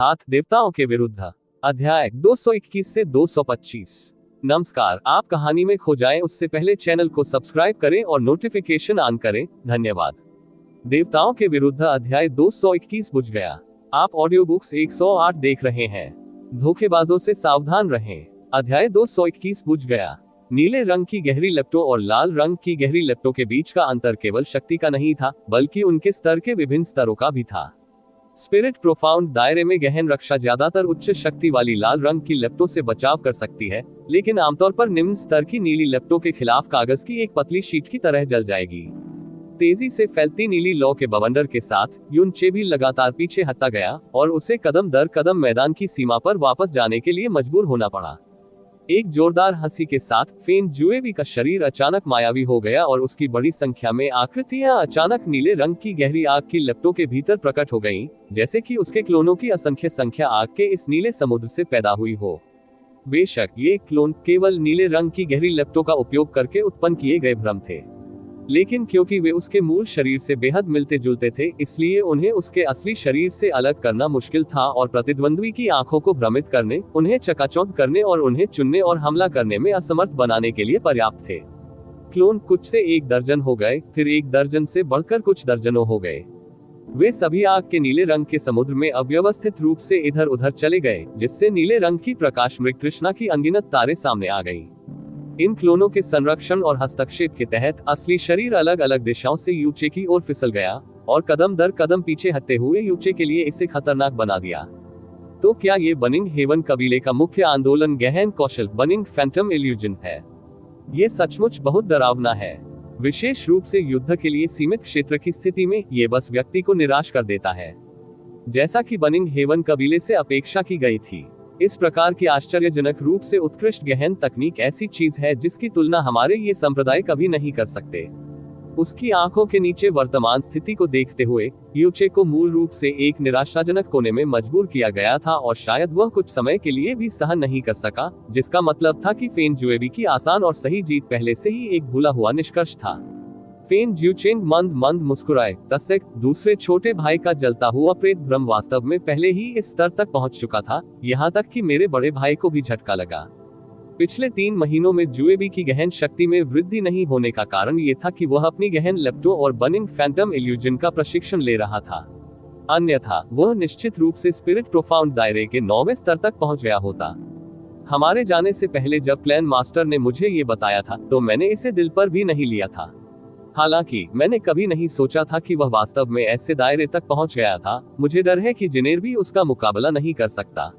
हाथ देवताओं के विरुद्ध। अध्याय 221 से 225। नमस्कार, आप कहानी में खो जाएं उससे पहले चैनल को सब्सक्राइब करें और नोटिफिकेशन ऑन करें। धन्यवाद। देवताओं के विरुद्ध अध्याय 221 बुझ गया। आप ऑडियो बुक्स 108 देख रहे हैं। धोखेबाजों से सावधान रहें। अध्याय 221 बुझ गया। नीले रंग की गहरी लपटों और लाल रंग की गहरी लपटों के बीच का अंतर केवल शक्ति का नहीं था, बल्कि उनके स्तर के विभिन्न स्तरों का भी था। स्पिरिट प्रोफाउंड दायरे में गहन रक्षा ज्यादातर उच्च शक्ति वाली लाल रंग की लपटों से बचाव कर सकती है, लेकिन आमतौर पर निम्न स्तर की नीली लपटों के खिलाफ कागज की एक पतली शीट की तरह जल जाएगी। तेजी से फैलती नीली लौ के बवंडर के साथ युनचे भी लगातार पीछे हटता गया और उसे कदम दर कदम मैदान की सीमा पर वापस जाने के लिए मजबूर होना पड़ा। एक जोरदार हंसी के साथ फेन जुएबी का शरीर अचानक मायावी हो गया और उसकी बड़ी संख्या में आकृतियां अचानक नीले रंग की गहरी आग की लपटों के भीतर प्रकट हो गईं, जैसे कि उसके क्लोनों की असंख्य संख्या आग के इस नीले समुद्र से पैदा हुई हो। बेशक ये क्लोन केवल नीले रंग की गहरी लपटों का उपयोग करके उत्पन्न किए गए भ्रम थे, लेकिन क्योंकि वे उसके मूल शरीर से बेहद मिलते जुलते थे, इसलिए उन्हें उसके असली शरीर से अलग करना मुश्किल था और प्रतिद्वंद्वी की आंखों को भ्रमित करने, उन्हें चकाचौंध करने और उन्हें चुनने और हमला करने में असमर्थ बनाने के लिए पर्याप्त थे। क्लोन कुछ से 1 दर्जन हो गए, फिर 1 दर्जन से बढ़कर कुछ दर्जनों हो गए। वे सभी आग के नीले रंग के समुद्र में अव्यवस्थित रूप से इधर उधर चले गए, जिससे नीले रंग की प्रकाश मृग तृष्णा की अनगिनत तारे सामने आ गई। इन क्लोनों के संरक्षण और हस्तक्षेप के तहत असली शरीर अलग अलग दिशाओं से यूचे की ओर फिसल गया और कदम दर कदम पीछे हटते हुए यूचे के लिए इसे खतरनाक बना दिया। तो क्या ये बनिंग हेवन कबीले का मुख्य आंदोलन गहन कौशल बनिंग फैंटम इल्यूजन है? ये सचमुच बहुत डरावना है। विशेष रूप से युद्ध के लिए सीमित क्षेत्र की स्थिति में ये बस व्यक्ति को निराश कर देता है, जैसा कि बनिंग हेवन कबीले से अपेक्षा की गई थी। इस प्रकार की आश्चर्यजनक रूप से उत्कृष्ट गहन तकनीक ऐसी चीज है जिसकी तुलना हमारे ये संप्रदाय कभी नहीं कर सकते। उसकी आंखों के नीचे वर्तमान स्थिति को देखते हुए यूचे को मूल रूप से एक निराशाजनक कोने में मजबूर किया गया था और शायद वह कुछ समय के लिए भी सहन नहीं कर सका, जिसका मतलब था कि फेन जुएबी की आसान और सही जीत पहले से ही एक भूला हुआ निष्कर्ष था। फेन ज्यूचेंग मंद मंद मुस्कुराए। तसेक दूसरे छोटे भाई का जलता हुआ प्रेत भ्रम वास्तव में पहले ही इस स्तर तक पहुंच चुका था, यहाँ तक कि मेरे बड़े भाई को भी झटका लगा। पिछले 3 महीनों में जुएबी की गहन शक्ति में वृद्धि नहीं होने का कारण ये था कि वह अपनी गहन लपटों और बनिंग फैंटम इल्यूजन का प्रशिक्षण ले रहा था, अन्यथा वह निश्चित रूप से स्पिरिट प्रोफाउंड दायरे के 9वें स्तर तक पहुंच गया होता। हमारे जाने से पहले जब क्लैन मास्टर ने मुझे ये बताया था तो मैंने इसे दिल पर भी नहीं लिया था। हालांकि मैंने कभी नहीं सोचा था कि वह वास्तव में ऐसे दायरे तक पहुंच गया था। मुझे डर है कि जिनेर भी उसका मुकाबला नहीं कर सकता।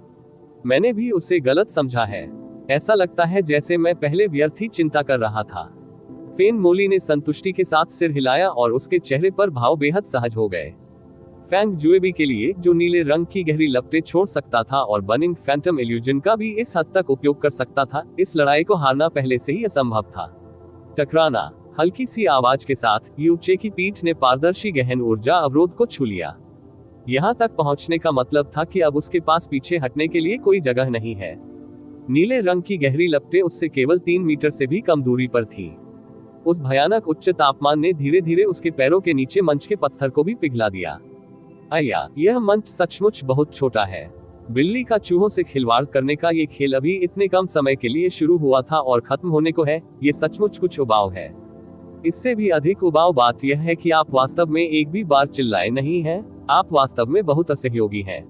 मैंने भी उसे गलत समझा है। ऐसा लगता है जैसे मैं पहले व्यर्थ ही चिंता कर रहा था। फेन मोली ने संतुष्टि के साथ सिर हिलाया और उसके चेहरे पर भाव बेहद सहज हो गए। फैंग जुएबी के लिए, जो नीले रंग की गहरी लपटें छोड़ सकता था और बनिंग फैंटम इल्यूजन का भी इस हद तक उपयोग कर सकता था, इस लड़ाई को हारना पहले से ही असंभव था। टकराना। हल्की सी आवाज के साथ यूचे की पीठ ने पारदर्शी गहन ऊर्जा अवरोध को छू लिया। यहाँ तक पहुँचने का मतलब था कि अब उसके पास पीछे हटने के लिए कोई जगह नहीं है। नीले रंग की गहरी लपटें उससे केवल 3 मीटर से भी कम दूरी पर थी। उस भयानक उच्च तापमान ने धीरे धीरे उसके पैरों के नीचे मंच के पत्थर को भी पिघला दिया। आया, यह मंच सचमुच बहुत छोटा है। बिल्ली का चूहों से खिलवाड़ करने का ये खेल अभी इतने कम समय के लिए शुरू हुआ था और खत्म होने को है। ये सचमुच कुछ उबाऊ है। इससे भी अधिक उबाऊ बात यह है कि आप वास्तव में एक भी बार चिल्लाए नहीं हैं। आप वास्तव में बहुत असहयोगी हैं।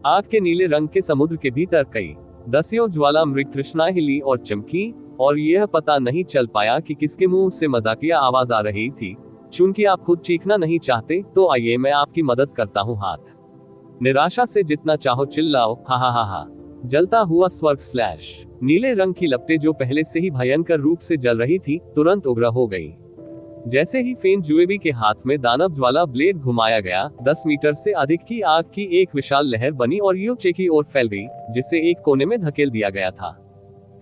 आग के नीले रंग के समुद्र के भीतर कई दसियों ज्वाला मृग तृष्णाएं हिली और चमकी, और यह पता नहीं चल पाया कि किसके मुंह से मजाकिया आवाज आ रही थी। चूंकि आप खुद चीखना नहीं चाहते, तो आइए मैं आपकी मदद करता हूँ। हाथ निराशा से जितना चाहो चिल्लाओ। हा हा हा हा। जलता हुआ स्वर्ग स्लैश। नीले रंग की लपटें जो पहले से ही भयंकर रूप से जल रही थी, तुरंत उग्र हो गई। जैसे ही फेन जुएबी के हाथ में दानव ज्वाला ब्लेड घुमाया गया, 10 मीटर से अधिक की आग की एक विशाल लहर बनी और यूचे की ओर फैल गई, जिसे एक कोने में धकेल दिया गया था।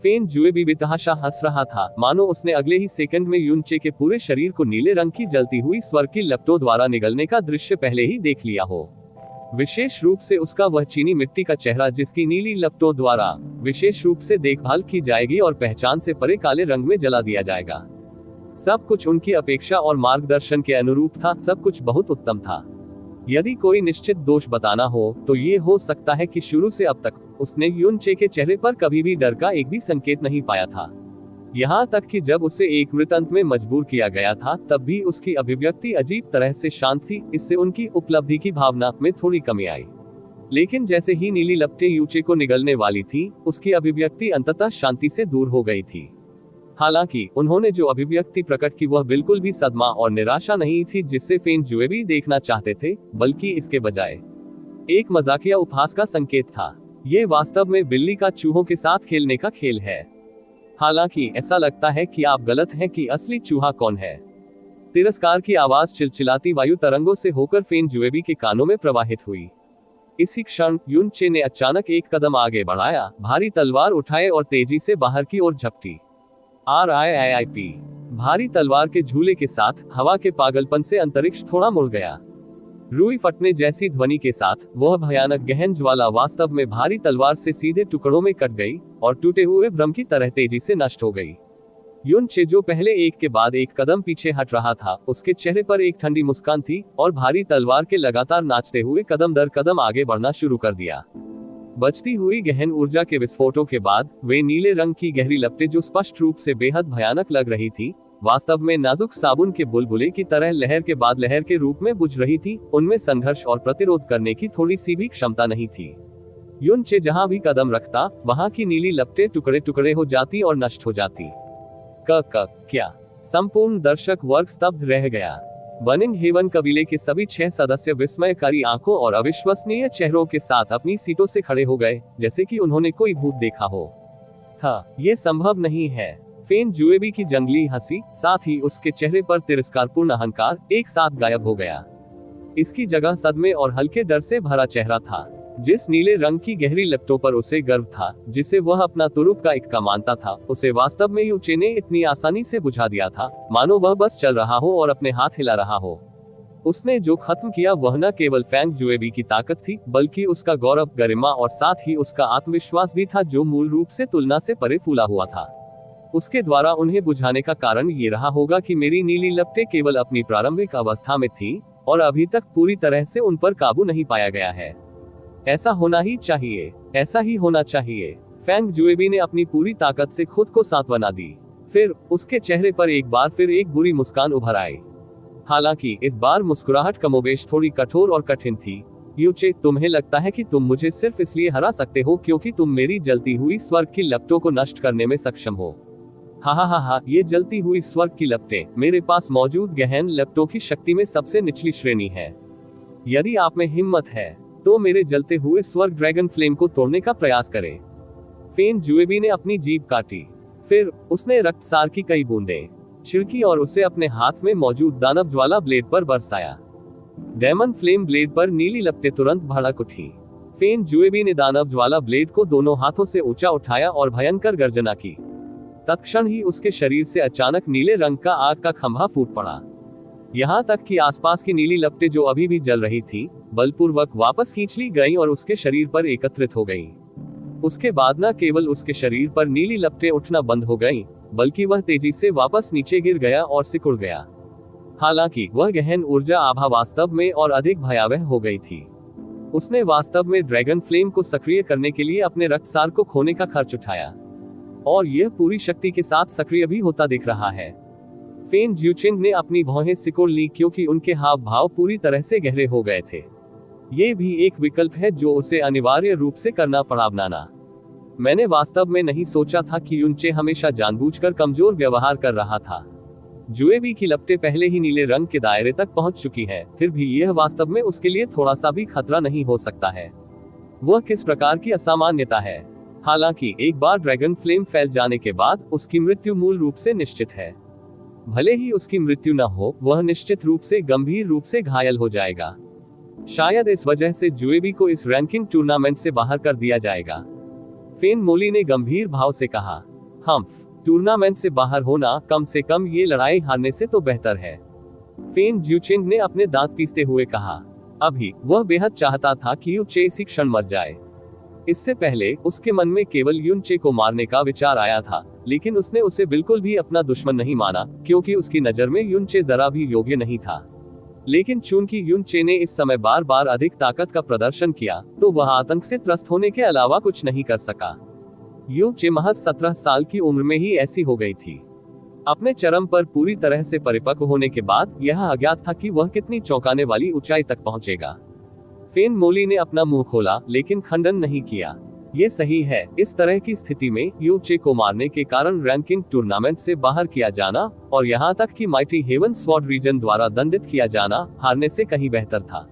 फेन जुएबी बेतहाशा हंस रहा था, मानो उसने अगले ही सेकंड में यूचे के पूरे शरीर को नीले रंग की जलती हुई स्वर्ग की लपटों द्वारा निगलने का दृश्य पहले ही देख लिया हो। विशेष रूप से उसका वह चीनी मिट्टी का चेहरा, जिसकी नीली लपटों द्वारा विशेष रूप से देखभाल की जाएगी और पहचान से परे काले रंग में जला दिया जाएगा। सब कुछ उनकी अपेक्षा और मार्गदर्शन के अनुरूप था। सब कुछ बहुत उत्तम था। यदि कोई निश्चित दोष बताना हो तो ये हो सकता है कि शुरू से अब तक उसने युन चे के चेहरे पर कभी भी डर का एक भी संकेत नहीं पाया था। यहाँ तक कि जब उसे एक मृतंत में मजबूर किया गया था तब भी उसकी अभिव्यक्ति अजीब तरह से शांत थी। इससे उनकी उपलब्धि की भावना में थोड़ी कमी आई। लेकिन जैसे ही नीली लपटें यूचे को निगलने वाली थी, उसकी अभिव्यक्ति अंततः शांति से दूर हो गई थी। हालांकि उन्होंने जो अभिव्यक्ति प्रकट की वह बिल्कुल भी सदमा और निराशा नहीं थी जिससे फेंग जुएबी देखना चाहते थे, बल्कि इसके बजाय एक मजाकिया उपहास का संकेत था। ये वास्तव में बिल्ली का चूहों के साथ खेलने का खेल है। हालांकि ऐसा लगता है कि आप गलत हैं कि असली चूहा कौन है। तिरस्कार की आवाज चिलचिलाती वायु तरंगों से होकर फेंग जुएबी के कानों में प्रवाहित हुई। इसी क्षण युन चे ने अचानक एक कदम आगे बढ़ाया, भारी तलवार उठाए और तेजी से बाहर की ओर झपटी। RIIP भारी तलवार के झूले के साथ हवा के पागलपन से अंतरिक्ष थोड़ा मुड़ गया। रुई फटने जैसी ध्वनि के साथ वह भयानक गहन ज्वाला वास्तव में भारी तलवार से सीधे टुकड़ों में कट गई और टूटे हुए भ्रम की तरह तेजी से नष्ट हो गई। युन चे जो पहले एक के बाद एक कदम पीछे हट रहा था, उसके चेहरे पर एक ठंडी मुस्कान थी और भारी तलवार के लगातार नाचते हुए कदम दर कदम आगे बढ़ना शुरू कर दिया। बचती हुई गहन ऊर्जा के विस्फोटों के बाद वे नीले रंग की गहरी लपटें जो स्पष्ट रूप से बेहद भयानक लग रही थी, वास्तव में नाजुक साबुन के बुलबुले की तरह लहर के बाद लहर के रूप में बुझ रही थी। उनमें संघर्ष और प्रतिरोध करने की थोड़ी सी भी क्षमता नहीं थी। युन चे जहां भी कदम रखता, वहां की नीली लपटें टुकड़े टुकड़े हो जाती और नष्ट हो जाती। क्या संपूर्ण दर्शक वर्ग स्तब्ध रह गया। बर्निंग हेवन कबीले के सभी 6 सदस्य विस्मयकारी आंखों और अविश्वसनीय चेहरों के साथ अपनी सीटों से खड़े हो गए, जैसे कि उन्होंने कोई भूत देखा हो। ये संभव नहीं है। फेंग जुएबी की जंगली हंसी, साथ ही उसके चेहरे पर तिरस्कारपूर्ण अहंकार एक साथ गायब हो गया। इसकी जगह सदमे और हल्के डर से भरा चेहरा था। जिस नीले रंग की गहरी लपटों पर उसे गर्व था, जिसे वह अपना तुरुप का इक्का मानता था, उसे वास्तव में यूचे ने इतनी आसानी से बुझा दिया था, मानो वह बस चल रहा हो और अपने हाथ हिला रहा हो। उसने जो खत्म किया वह न केवल फेंग जुएबी की ताकत थी, बल्कि उसका गौरव, गरिमा और साथ ही उसका आत्मविश्वास भी था, जो मूल रूप से तुलना से परे फूला हुआ था। उसके द्वारा उन्हें बुझाने का कारण ये रहा होगा कि मेरी नीली लपटें केवल अपनी प्रारंभिक अवस्था में थी और अभी तक पूरी तरह से उन पर काबू नहीं पाया गया है। ऐसा होना ही चाहिए, ऐसा ही होना चाहिए। फेंग जुएबी ने अपनी पूरी ताकत से खुद को सांत्वना दी। फिर उसके चेहरे पर एक बार फिर एक बुरी मुस्कान उभर आई। हालांकि इस बार मुस्कुराहट कमोबेश थोड़ी कठोर और कठिन थी। यूचे, तुम्हें लगता है कि तुम मुझे सिर्फ इसलिए हरा सकते हो क्योंकि तुम मेरी जलती हुई स्वर्ग की लपटों को नष्ट करने में सक्षम हो। हा, ये जलती हुई स्वर्ग की लपटें मेरे पास मौजूद गहन लपटों की शक्ति में सबसे निचली श्रेणी है। यदि आप में हिम्मत है तो मेरे जलते हुए स्वर्ग ड्रैगन फ्लेम को तोड़ने का प्रयास करें। फेंग जुएबी ने अपनी जीभ काटी। फिर उसने रक्तसार की कई बूंदें छिड़की और उसे अपने हाथ में मौजूद दानव ज्वाला ब्लेड पर बरसाया। डेमन फ्लेम ब्लेड पर नीली लपटें तुरंत भड़क उठी। फेंग जुएबी ने दानव ज्वाला ब्लेड को दोनों हाथों से ऊंचा उठाया और भयंकर गर्जना की। तत्क्षण ही उसके शरीर से अचानक नीले रंग का आग का खंभा फूट पड़ा। यहाँ तक कि आसपास की नीली लपटें जो अभी भी जल रही थी, बलपूर्वक वापस खींच ली गईं और उसके शरीर पर एकत्रित हो गईं। उसके बाद न केवल उसके शरीर पर नीली लपटें उठना बंद हो गईं, बल्कि वह तेजी से वापस नीचे गिर गया और सिकुड़ गया। हालांकि वह गहन ऊर्जा आभा वास्तव में और अधिक भयावह हो गई थी। उसने वास्तव में ड्रैगन फ्लेम को सक्रिय करने के लिए अपने रक्तसार को खोने का खर्च उठाया, और यह पूरी शक्ति के साथ सक्रिय भी होता दिख रहा है। फेंग ज्यूचिंग ने अपनी भौहें सिकोड़ ली क्योंकि उनके हाव भाव पूरी तरह से गहरे हो गए थे। ये भी एक विकल्प है जो उसे अनिवार्य रूप से करना पड़ा। बनाना। मैंने वास्तव में नहीं सोचा था कि युनचे हमेशा जानबूझकर कमजोर व्यवहार कर रहा था। जुएबी की लपटें पहले ही नीले रंग के दायरे तक पहुंच चुकी हैं, फिर भी यह वास्तव में उसके लिए थोड़ा सा भी खतरा नहीं हो सकता है। वह किस प्रकार की असामान्यता है। हालांकि एक बार ड्रैगन फ्लेम फैल जाने के बाद उसकी मृत्यु मूल रूप से निश्चित है। भले ही उसकी मृत्यु न हो, वह निश्चित रूप से गंभीर रूप से घायल हो जाएगा। शायद इस वजह से जुएबी को इस रैंकिंग टूर्नामेंट से बाहर कर दिया जाएगा। फेन मोली ने गंभीर भाव से कहा, टूर्नामेंट से बाहर होना कम से कम ये लड़ाई हारने से तो बेहतर है। फेन ज्यूचिंग ने अपने दांत पीसते हुए कहा। अभी वह बेहद चाहता था कि यूचे इसी क्षण मर जाए। इससे पहले उसके मन में केवल युनचे को मारने का विचार आया था, लेकिन उसने उसे बिल्कुल भी अपना दुश्मन नहीं माना, क्योंकि उसकी नजर में युनचे जरा भी योग्य नहीं था। लेकिन चूंकि युन चे ने इस समय बार बार अधिक ताकत का प्रदर्शन किया, तो वह आतंक से त्रस्त होने के अलावा कुछ नहीं कर सका। युन चे महज 17 साल की उम्र में ही ऐसी हो गई थी। अपने चरम पर पूरी तरह से परिपक्व होने के बाद यह अज्ञात था कि वह कितनी चौंकाने वाली ऊंचाई तक पहुंचेगा। फेन मोली ने अपना मुंह खोला, लेकिन खंडन नहीं किया। ये सही है, इस तरह की स्थिति में यू चे को मारने के कारण रैंकिंग टूर्नामेंट से बाहर किया जाना और यहाँ तक कि माइटी हेवन स्वॉर्ड रीजन द्वारा दंडित किया जाना हारने से कहीं बेहतर था,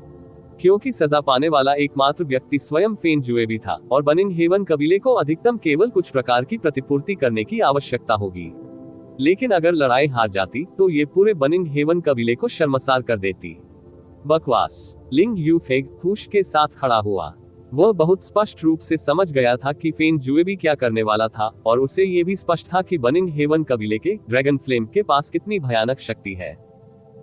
क्योंकि सजा पाने वाला एकमात्र व्यक्ति स्वयं फेन जुएबी था और बनिंग हेवन कबीले को अधिकतम केवल कुछ प्रकार की प्रतिपूर्ति करने की आवश्यकता होगी। लेकिन अगर लड़ाई हार जाती तो ये पूरे बनिंग हेवन कबीले को शर्मसार कर देती। बकवास। लिंग यू फेग हुश के साथ खड़ा हुआ। वह बहुत स्पष्ट रूप से समझ गया था कि फेन जुएबी क्या करने वाला था, और उसे ये भी स्पष्ट था कि बनिंग हेवन कबीले के ड्रैगन फ्लेम के पास कितनी भयानक शक्ति है।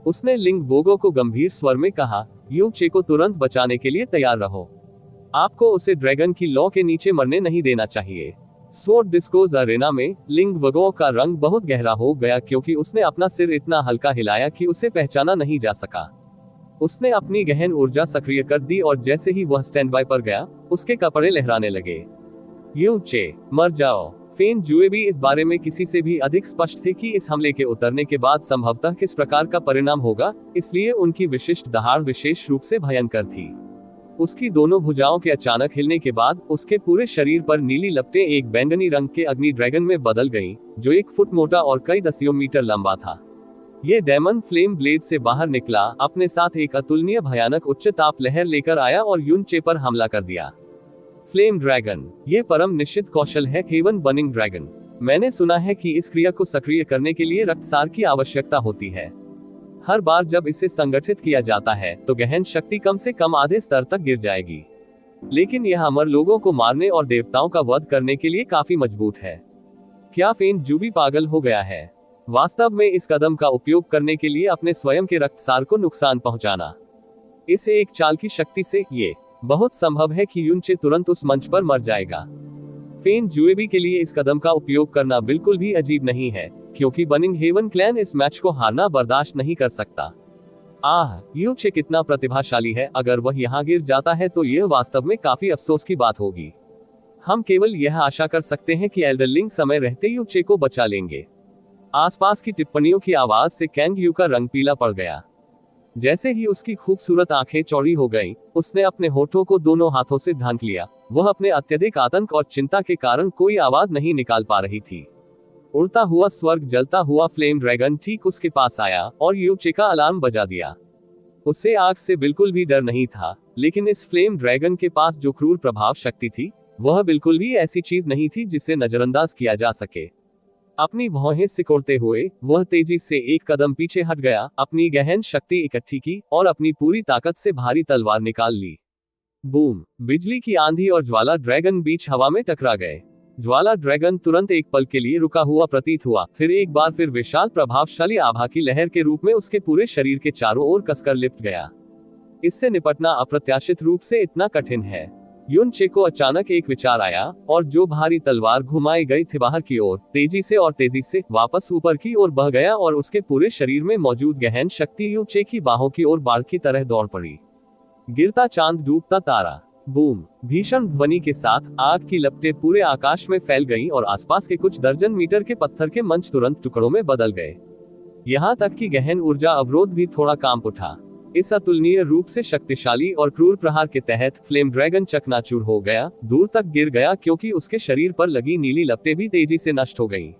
उसने लिंग वोगो को गंभीर स्वर में कहा, यू चे को तुरंत बचाने के लिए तैयार रहो। आपको उसे ड्रैगन की लॉ के नीचे मरने नहीं देना चाहिए। स्वॉर्ड डिस्कोज अरेना में लिंग वोगो का रंग बहुत गहरा हो गया, क्योंकि उसने अपना सिर इतना हल्का हिलाया कि उसे पहचाना नहीं जा सका। उसने अपनी गहन ऊर्जा सक्रिय कर दी और जैसे ही वह स्टैंड बाय पर गया, उसके कपड़े लहराने लगे। यू चे, मर जाओ। फेन जुएबी इस बारे में किसी से भी अधिक स्पष्ट थे कि इस हमले के उतरने के बाद संभवतः किस प्रकार का परिणाम होगा, इसलिए उनकी विशिष्ट दहाड़ विशेष रूप से भयंकर थी। उसकी दोनों भुजाओं के अचानक हिलने के बाद उसके पूरे शरीर पर नीली लपटें एक बैंगनी रंग के अग्नि ड्रैगन में बदल गईं, जो 1 फुट मोटा और कई दसियों मीटर लंबा था। ये डेमन फ्लेम ब्लेड से बाहर निकला, अपने साथ एक अतुलनीय भयानक उच्च ताप लहर लेकर आया और युन चे पर हमला कर दिया। फ्लेम ड्रैगन, ये परम निश्चित कौशल है हेवन बनिंग ड्रैगन। मैंने सुना है कि इस क्रिया को सक्रिय करने के लिए रक्तसार की आवश्यकता होती है। हर बार जब इसे संगठित किया जाता है तो गहन शक्ति कम से कम आधे स्तर तक गिर जाएगी, लेकिन यह अमर लोगों को मारने और देवताओं का वध करने के लिए काफी मजबूत है। क्या फेन जुबी पागल हो गया है? वास्तव में इस कदम का उपयोग करने के लिए अपने स्वयं के रक्तसार को नुकसान पहुंचाना, इस एक चाल की शक्ति से ये बहुत संभव है कि युन चे तुरंत उस मंच पर मर जाएगा। फेन जुएबी के लिए इस कदम का उपयोग करना बिल्कुल भी अजीब नहीं है, क्योंकि बनिंग हेवन क्लैन इस मैच को हारना बर्दाश्त नहीं कर सकता। यू चे कितना प्रतिभाशाली है। अगर वह यहाँ गिर जाता है तो यह वास्तव में काफी अफसोस की बात होगी। हम केवल यह आशा कर सकते हैं कि एल्डरलिंग समय रहते यू चे को बचा लेंगे। आसपास की टिप्पणियों की आवाज से कैंग यू का रंग पीला पड़ गया। जैसे ही उसकी खूबसूरत आंखें चौड़ी हो गईं, उसने अपने होठों को दोनों हाथों से ढांक लिया। वह अपने अत्यधिक आतंक और चिंता के कारण कोई आवाज नहीं निकाल पा रही थी। उड़ता हुआ स्वर्ग जलता हुआ फ्लेम ड्रैगन ठीक उसके पास आया और यू चे का अलार्म बजा दिया। उसे आग से बिल्कुल भी डर नहीं था, लेकिन इस फ्लेम ड्रैगन के पास जो क्रूर प्रभाव शक्ति थी, वह बिल्कुल भी ऐसी चीज नहीं थी जिसे नजरअंदाज किया जा सके। अपनी भौहें सिकोड़ते हुए वह तेजी से एक कदम पीछे हट गया, अपनी गहन शक्ति इकट्ठी की और अपनी पूरी ताकत से भारी तलवार निकाल ली। बूम! बिजली की आंधी और ज्वाला ड्रैगन बीच हवा में टकरा गए। ज्वाला ड्रैगन तुरंत एक पल के लिए रुका हुआ प्रतीत हुआ, फिर एक बार फिर विशाल प्रभावशाली आभा की लहर के रूप में उसके पूरे शरीर के चारों ओर कसकर लिपट गया। इससे निपटना अप्रत्याशित रूप से इतना कठिन है। युन चे को अचानक एक विचार आया और जो भारी तलवार घुमाई गई थी बाहर की ओर, तेजी से वापस ऊपर की ओर बह गया और उसके पूरे शरीर में मौजूद गहन शक्ति यू चे की बाहों की ओर बाढ़ की तरह दौड़ पड़ी। गिरता चांद डूबता तारा। बूम! भीषण ध्वनि के साथ आग की लपटें पूरे आकाश में फैल गईं और आसपास के कुछ दर्जन मीटर के पत्थर के मंच तुरंत टुकड़ों में बदल गए। यहाँ तक कि गहन ऊर्जा अवरोध भी थोड़ा कांप उठा। इस अतुलनीय रूप से शक्तिशाली और क्रूर प्रहार के तहत फ्लेम ड्रैगन चकनाचूर हो गया, दूर तक गिर गया, क्योंकि उसके शरीर पर लगी नीली लपटें भी तेजी से नष्ट हो गईं।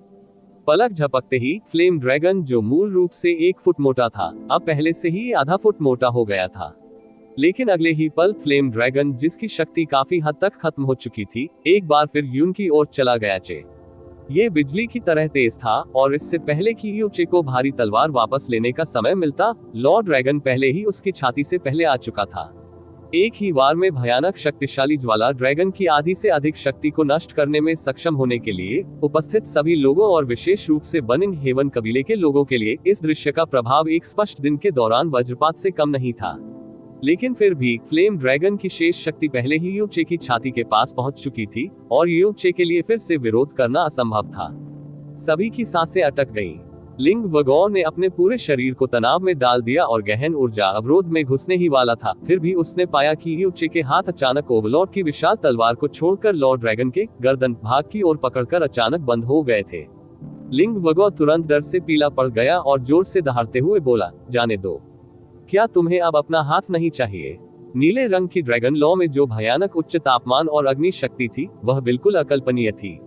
पलक झपकते ही फ्लेम ड्रैगन, जो मूल रूप से 1 फुट मोटा था, अब पहले से ही आधा फुट मोटा हो गया था। लेकिन अगले ही पल फ्लेम ड्रैगन, जिसकी शक्ति काफी हद तक खत्म हो चुकी थी, एक बार फिर युन की ओर चला गया। चे ये बिजली की तरह तेज था और इससे पहले कि यू चे को भारी तलवार वापस लेने का समय मिलता, लॉर्ड ड्रैगन पहले ही उसकी छाती से पहले आ चुका था। एक ही वार में भयानक शक्तिशाली ज्वाला ड्रैगन की आधी से अधिक शक्ति को नष्ट करने में सक्षम होने के लिए उपस्थित सभी लोगों और विशेष रूप से बनिंग हेवन कबीले के लोगों के लिए इस दृश्य का प्रभाव एक स्पष्ट दिन के दौरान वज्रपात से कम नहीं था। लेकिन फिर भी फ्लेम ड्रैगन की शेष शक्ति पहले ही यू चे की छाती के पास पहुंच चुकी थी और यू चे के लिए फिर से विरोध करना असंभव था। सभी की सांसें अटक गईं। लिंग वगॉ ने अपने पूरे शरीर को तनाव में डाल दिया और गहन ऊर्जा अवरोध में घुसने ही वाला था। फिर भी उसने पाया कि यूचे के हाथ अचानक ओवरलॉर्ड की विशाल तलवार को छोड़कर लॉर्ड ड्रैगन के गर्दन भाग की ओर पकड़कर अचानक बंद हो गए थे। लिंग वगॉ तुरंत डर से पीला पड़ गया और जोर से दहाड़ते हुए बोला, जाने दो। क्या तुम्हें अब अपना हाथ नहीं चाहिए? नीले रंग की ड्रैगन लॉ में जो भयानक उच्च तापमान और अग्नि शक्ति थी, वह बिल्कुल अकल्पनीय थी।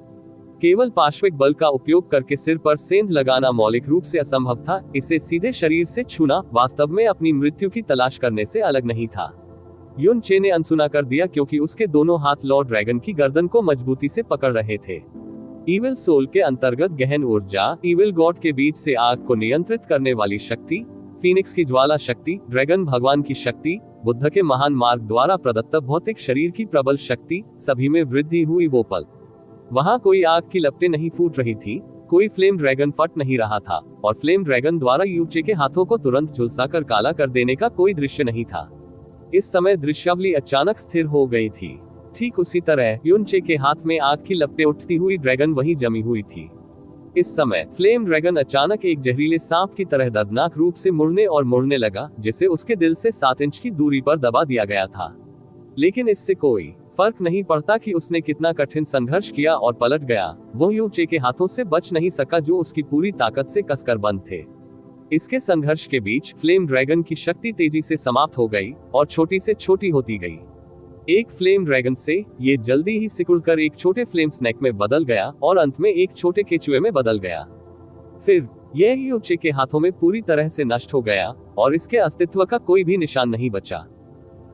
केवल पार्श्विक बल का उपयोग करके सिर पर सेंध लगाना मौलिक रूप से असंभव था। इसे सीधे शरीर से छूना वास्तव में अपनी मृत्यु की तलाश करने से अलग नहीं था। युन चे ने अनसुना कर दिया क्योंकि उसके दोनों हाथ लॉर्ड ड्रैगन की गर्दन को मजबूती से पकड़ रहे थे। इविल सोल के अंतर्गत गहन ऊर्जा, इविल गॉड के बीच से आग को नियंत्रित करने वाली शक्ति, फीनिक्स की ज्वाला शक्ति, ड्रैगन भगवान की शक्ति, बुद्ध के महान मार्ग द्वारा प्रदत्त भौतिक शरीर की प्रबल शक्ति, सभी में वृद्धि हुई वो पल। वहां कोई आग की लपटें नहीं फूट रही थी, कोई फ्लेम ड्रैगन फट नहीं रहा था, और फ्लेम ड्रैगन द्वारा यूचे के हाथों को तुरंत झुलसाकर काला कर देने का कोई दृश्य नहीं था। इस समय दृश्यावली अचानक स्थिर हो गई थी। ठीक उसी तरह युनचे के हाथ में आग की लपटें उठती हुई ड्रैगन वहीं जमी हुई थी। इस समय फ्लेम ड्रैगन अचानक एक जहरीले सांप की तरह दर्दनाक रूप से मुड़ने और मुड़ने लगा, जिसे उसके दिल से 7 इंच की दूरी पर दबा दिया गया था। लेकिन इससे कोई फर्क नहीं पड़ता कि उसने कितना कठिन संघर्ष किया और पलट गया, वो यूचे के हाथों से बच नहीं सका जो उसकी पूरी ताकत से कसकर बंद थे। इसके संघर्ष के बीच फ्लेम ड्रैगन की शक्ति तेजी से समाप्त हो गई और छोटी से छोटी होती गई। एक फ्लेम ड्रैगन से ये जल्दी ही सिकुड़कर एक छोटे फ्लेम स्नेक में बदल गया और अंत में एक छोटे केचुए में बदल गया। फिर यह यूचे के हाथों में पूरी तरह से नष्ट हो गया और इसके अस्तित्व का कोई भी निशान नहीं बचा।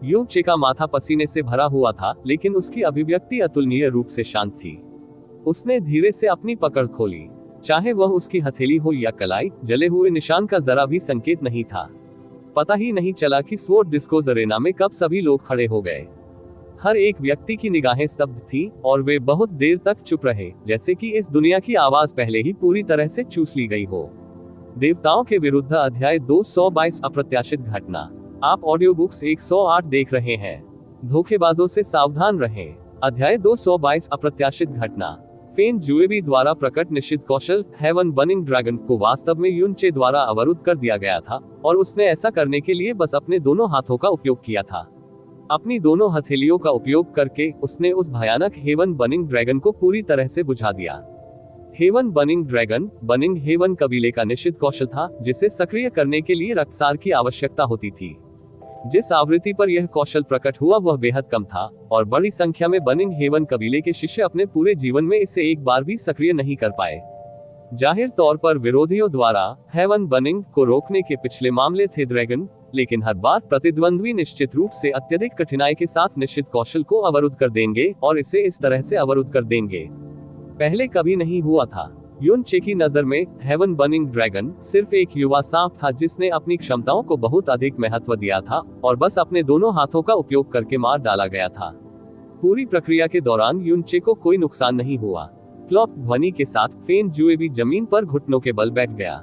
यूचे का माथा पसीने से भरा हुआ था, लेकिन उसकी अभिव्यक्ति अतुलनीय रूप से शांत थी। उसने धीरे से अपनी पकड़ खोली। चाहे वह उसकी हथेली हो या कलाई, जले हुए निशान का जरा भी संकेत नहीं था। पता ही नहीं चला कि स्वॉर्ड डिस्कोर्स अरेना में कब सभी लोग खड़े हो गए। हर एक व्यक्ति की निगाहें स्तब्ध थी और वे बहुत देर तक चुप रहे, जैसे कि इस दुनिया की आवाज पहले ही पूरी तरह से चूस ली गई हो। देवताओं के विरुद्ध अध्याय 222 अप्रत्याशित घटना। आप ऑडियो बुक्स 108 देख रहे हैं। धोखेबाजों से सावधान रहें। अध्याय 222 अप्रत्याशित घटना। फेन जुएबी द्वारा प्रकट निश्चित कौशल हेवन बर्निंग ड्रैगन को वास्तव में युनचे द्वारा अवरुद्ध कर दिया गया था, और उसने ऐसा करने के लिए बस अपने दोनों हाथों का उपयोग किया था। अपनी दोनों हथेलियों का उपयोग करके उसने उस भयानक हेवन बर्निंग ड्रैगन को पूरी तरह से बुझा दिया। Heaven burning dragon burning heaven कबीले का निश्चित कौशल था, जिसे सक्रिय करने के लिए रक्तसार की आवश्यकता होती थी। जिस आवृत्ति पर यह कौशल प्रकट हुआ वह बेहद कम था, और बड़ी संख्या में बर्निंग हेवन कबीले के शिष्य अपने पूरे जीवन में इसे एक बार भी सक्रिय नहीं कर पाए। जाहिर तौर पर विरोधियों द्वारा हेवन बर्निंग को रोकने के पिछले मामले थे ड्रैगन, लेकिन हर बार प्रतिद्वंद्वी निश्चित रूप से अत्यधिक कठिनाई के साथ निश्चित कौशल को अवरुद्ध कर देंगे और इसे इस तरह से अवरुद्ध कर देंगे। पहले कभी नहीं हुआ था। युनचे की नजर में हेवन बर्निंग ड्रैगन सिर्फ एक युवा सांप था जिसने अपनी क्षमताओं को बहुत अधिक महत्व दिया था और बस अपने दोनों हाथों का उपयोग करके मार डाला गया था। पूरी प्रक्रिया के दौरान युनचे को कोई नुकसान नहीं हुआ। प्लॉप ध्वनि के साथ फेन जुएबी जमीन पर घुटनों के बल बैठ गया।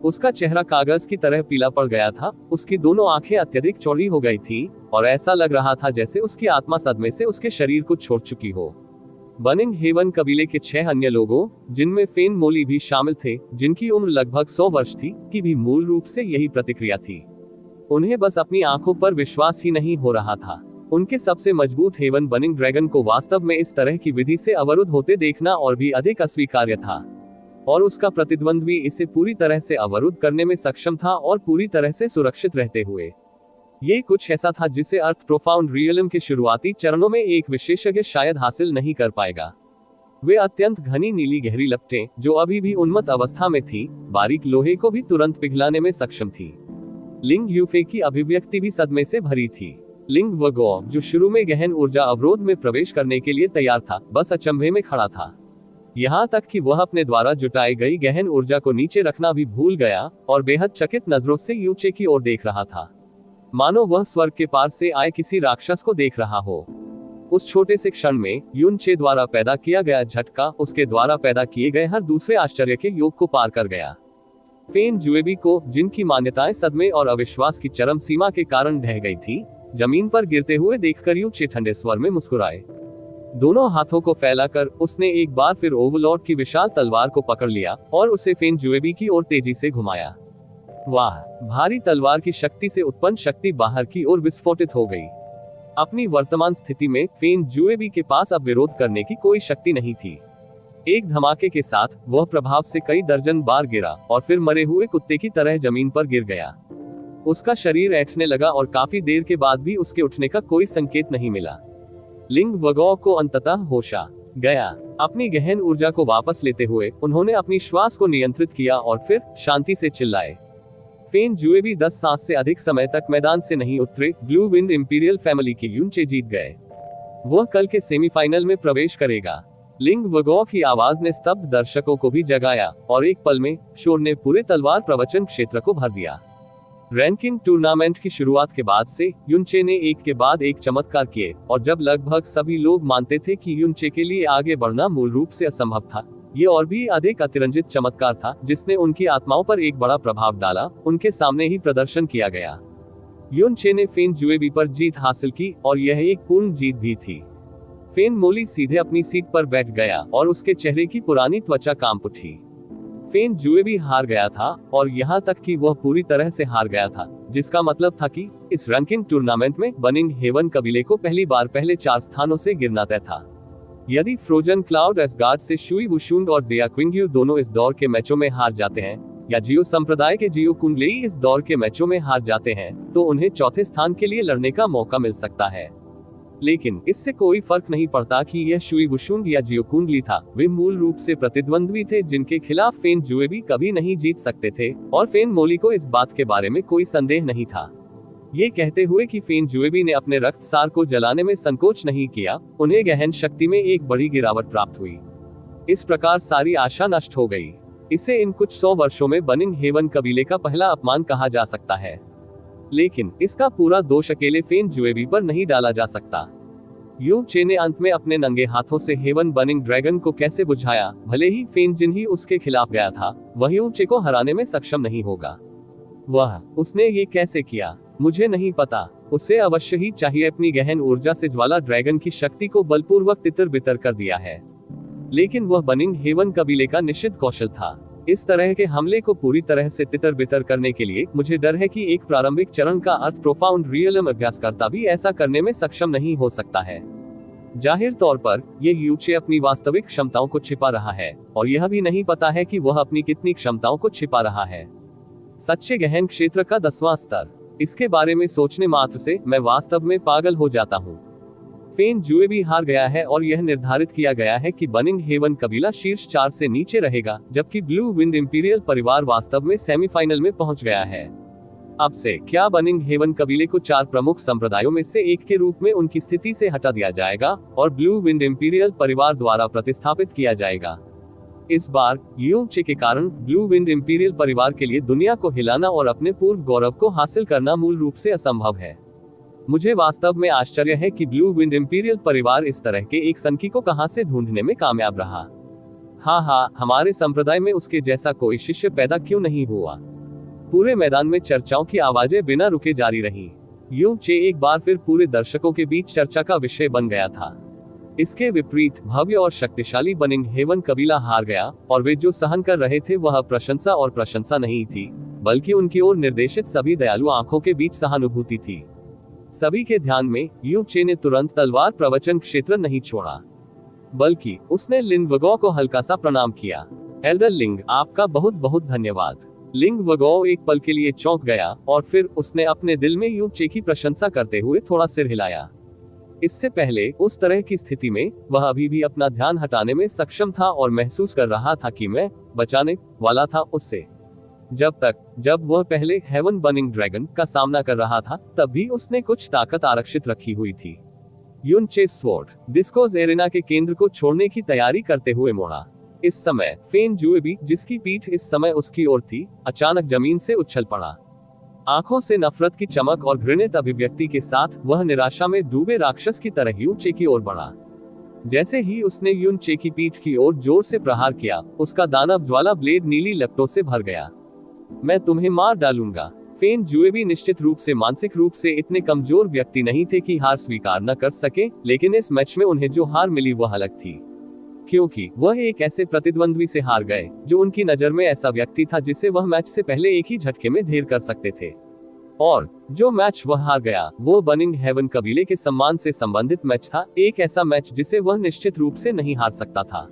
उसका चेहरा कागज की तरह पीला पड़ गया था, उसकी दोनों आंखें अत्यधिक चौड़ी हो गई थी और ऐसा लग रहा था जैसे उसकी आत्मा सदमे से उसके शरीर को छोड़ चुकी हो। बर्निंग हेवन कबीले के 6 अन्य लोगों, जिनमें फेन मोली भी शामिल थे, जिनकी उम्र लगभग 100 वर्ष थी, की भी मूल रूप से यही प्रतिक्रिया थी। उन्हें बस अपनी आंखों पर विश्वास ही नहीं हो रहा था। उनके सबसे मजबूत हेवन बर्निंग ड्रैगन को वास्तव में इस तरह की विधि से अवरुद्ध होते देखना और भी अधिक अस्वीकार्य था, और उसका प्रतिद्वंद्वी इसे पूरी तरह से अवरुद्ध करने में सक्षम था और पूरी तरह से सुरक्षित रहते हुए। ये कुछ ऐसा था जिसे अर्थ प्रोफाउंड रियलिज्म के शुरुआती चरणों में एक विशेषज्ञ शायद हासिल नहीं कर पाएगा। वे अत्यंत घनी नीली गहरी लपटें, जो अभी भी उन्मत्त अवस्था में थी, बारीक लोहे को भी तुरंत पिघलाने में सक्षम थी। लिंग यूफे की अभिव्यक्ति भी सदमे से भरी थी। लिंग वगॉ, जो शुरू में गहन ऊर्जा अवरोध में प्रवेश करने के लिए तैयार था, बस अचंभे में खड़ा था। यहाँ तक कि वह अपने द्वारा जुटाई गई गहन ऊर्जा को नीचे रखना भी भूल गया और बेहद चकित नजरों से यूचे की ओर देख रहा था, मानो वह स्वर्ग के पार से आए किसी राक्षस को देख रहा हो। उस छोटे से क्षण में युनचे द्वारा पैदा किया गया झटका उसके द्वारा पैदा किए गए हर दूसरे आश्चर्य के योग को पार कर गया। फेन जुएबी को, जिनकी मान्यताएं सदमे और अविश्वास की चरम सीमा के कारण ढह गई थी, जमीन पर गिरते हुए देखकर युचे ठंडे स्वर में मुस्कुराए। दोनों हाथों को फैलाकर उसने एक बार फिर ओवरलॉर्ड की विशाल तलवार को पकड़ लिया और उसे फेन जुएबी की ओर तेजी से घुमाया। वाह, भारी तलवार की शक्ति से उत्पन्न शक्ति बाहर की ओर विस्फोटित हो गई। अपनी वर्तमान स्थिति में फेन जुएबी के पास अब विरोध करने की कोई शक्ति नहीं थी। एक धमाके के साथ वह प्रभाव से कई दर्जन बार गिरा और फिर मरे हुए कुत्ते की तरह जमीन पर गिर गया। उसका शरीर ऐंठने लगा और काफी देर के बाद भी उसके उठने का कोई संकेत नहीं मिला। लिंग वगॉ को अंततः होश आ गया। अपनी गहन ऊर्जा को वापस लेते हुए उन्होंने अपनी श्वास को नियंत्रित किया और फिर शांति से चिल्लाए। फेन जुएबी 10 सांस से अधिक समय तक मैदान से नहीं उतरे। ब्लू विंड इंपीरियल फैमिली के युनचे जीत गए। वह कल के सेमीफाइनल में प्रवेश करेगा। लिंग वगॉ की आवाज ने स्तब्ध दर्शकों को भी जगाया और एक पल में शोर ने पूरे तलवार प्रवचन क्षेत्र को भर दिया। रैंकिंग टूर्नामेंट की शुरुआत के बाद से युनचे ने एक के बाद एक चमत्कार किए और जब लगभग सभी लोग मानते थे कि युनचे के लिए आगे बढ़ना मूल रूप से असंभव था, ये और भी अधिक अतिरंजित चमत्कार था जिसने उनकी आत्माओं पर एक बड़ा प्रभाव डाला। उनके सामने ही प्रदर्शन किया गया। युनचे ने फेन जुएबी पर जीत हासिल की और यह एक पूर्ण जीत भी थी। फेन मोली सीधे अपनी सीट पर बैठ गया और उसके चेहरे की पुरानी त्वचा कांप उठी। फेन जुएबी हार गया था और यहाँ तक कि वह पूरी तरह से हार गया था, जिसका मतलब था कि इस रैंकिंग टूर्नामेंट में बनिंग हेवन कबीले को पहली बार पहले 4 स्थानों से गिरना तय था। यदि फ्रोजन क्लाउड एसगार्ड से शुई वुशुंग और जिया क्विंगयू दोनों इस दौर के मैचों में हार जाते हैं या जियो संप्रदाय के जियो कुंडलेई इस दौर के मैचों में हार जाते हैं, तो उन्हें चौथे स्थान के लिए लड़ने का मौका मिल सकता है। लेकिन इससे कोई फर्क नहीं पड़ता कि यह शुई वुशुंग या जियो कुंडली था। वे मूल रूप से प्रतिद्वंद्वी थे जिनके खिलाफ फेन जुएबी कभी नहीं जीत सकते थे और फेन मोली को इस बात के बारे में कोई संदेह नहीं था। ये कहते हुए कि फेन जुएबी ने अपने रक्तसार को जलाने में संकोच नहीं किया, उन्हें गहन शक्ति में एक बड़ी गिरावट प्राप्त हुई। इस प्रकार सारी आशा नष्ट हो गई। इसे इन कुछ 100 वर्षों में बनिंग हेवन कबीले का पहला अपमान कहा जा सकता है। लेकिन इसका पूरा दोष अकेले फेन जुएबी पर नहीं डाला जा सकता। यू चे ने अंत में अपने नंगे हाथों से हेवन बनिंग ड्रैगन को कैसे बुझाया। भले ही फेन जिन ही उसके खिलाफ गया था, वह यू चे को हराने में सक्षम नहीं होगा। उसने ये कैसे किया मुझे नहीं पता। उसे अवश्य ही चाहिए अपनी गहन ऊर्जा से ज्वाला ड्रैगन की शक्ति को बलपूर्वक तितर बितर कर दिया है। लेकिन वह बनिंग हेवन कबीले का निश्चित कौशल था। इस तरह के हमले को पूरी तरह से तितर बितर करने के लिए मुझे डर है कि एक प्रारंभिक चरण का अर्थ प्रोफाउंड रियलम अभ्यासकर्ता भी ऐसा करने में सक्षम नहीं हो सकता है। जाहिर तौर पर ये यूचे अपनी वास्तविक क्षमताओं को छिपा रहा है और यह भी नहीं पता है कि वह अपनी कितनी क्षमताओं को छिपा रहा है। सच्चे गहन क्षेत्र का 10वां स्तर, इसके बारे में सोचने मात्र से मैं वास्तव में पागल हो जाता हूँ। फेन जुएबी हार गया है और यह निर्धारित किया गया है कि बनिंग हेवन कबीला शीर्ष 4 से नीचे रहेगा, जबकि ब्लू विंड इंपीरियल परिवार वास्तव में सेमीफाइनल में पहुंच गया है। अब से क्या बनिंग हेवन कबीले को 4 प्रमुख संप्रदायों में से एक के रूप में उनकी स्थिति से हटा दिया जाएगा और ब्लू विंड इंपीरियल परिवार द्वारा प्रतिस्थापित किया जाएगा। इस बार यूचे के कारण ब्लू विंड इंपीरियल परिवार के लिए दुनिया को हिलाना और अपने पूर्व गौरव को हासिल करना मूल रूप से असंभव है। मुझे वास्तव में आश्चर्य है कि ब्लू विंड इंपीरियल परिवार इस तरह के एक सनकी को कहां से ढूंढने में कामयाब रहा। हाँ, हमारे संप्रदाय में उसके जैसा कोई शिष्य पैदा क्यों नहीं हुआ। पूरे मैदान में चर्चाओं की आवाजें बिना रुके जारी रही। यूचे एक बार फिर पूरे दर्शकों के बीच चर्चा का विषय बन गया था। इसके विपरीत भव्य और शक्तिशाली बनिंग हेवन कबीला हार गया और वे जो सहन कर रहे थे वह प्रशंसा और प्रशंसा नहीं थी, बल्कि उनकी ओर निर्देशित सभी दयालु आंखों के बीच सहानुभूति थी। सभी के ध्यान में यूचे ने तुरंत तलवार प्रवचन क्षेत्र नहीं छोड़ा, बल्कि उसने लिंग वगॉ को हल्का सा प्रणाम किया। एल्डर लिंग, आपका बहुत बहुत धन्यवाद। लिंग वगॉ एक पल के लिए चौंक गया और फिर उसने अपने दिल में यूचे की प्रशंसा करते हुए थोड़ा सिर हिलाया। इससे पहले उस तरह की स्थिति में वह अभी भी अपना ध्यान हटाने में सक्षम था और महसूस कर रहा था कि मैं बचाने वाला था उससे। जब वह पहले हेवन बनिंग ड्रैगन का सामना कर रहा था, तब भी उसने कुछ ताकत आरक्षित रखी हुई थी। यूनचे स्वॉर्ड डिस्कोस एरेना के केंद्र को छोड़ने की तैयारी करते हुए मोड़ा। इस समय फेन जुएबी, जिसकी पीठ इस समय उसकी ओर थी, अचानक जमीन से उछल पड़ा। आंखों से नफरत की चमक और घृणित अभिव्यक्ति के साथ वह निराशा में डूबे राक्षस की तरह यूचे की ओर बढ़ा। जैसे ही उसने यूनचे की पीठ की ओर जोर से प्रहार किया, उसका दानव ज्वाला ब्लेड नीली लपटों से भर गया। मैं तुम्हें मार डालूंगा, फेन जुएबी निश्चित रूप से मानसिक रूप से इतने कमजोर व्यक्ति नहीं थे कि हार स्वीकार न कर सके, लेकिन इस मैच में उन्हें जो हार मिली वह अलग थी, क्योंकि वह एक ऐसे प्रतिद्वंद्वी से हार गए जो उनकी नजर में ऐसा व्यक्ति था जिसे वह मैच से पहले एक ही झटके में ढेर कर सकते थे। और जो मैच वह हार गया वो बर्निंग हेवन कबीले के सम्मान से संबंधित मैच था, एक ऐसा मैच जिसे वह निश्चित रूप से नहीं हार सकता था।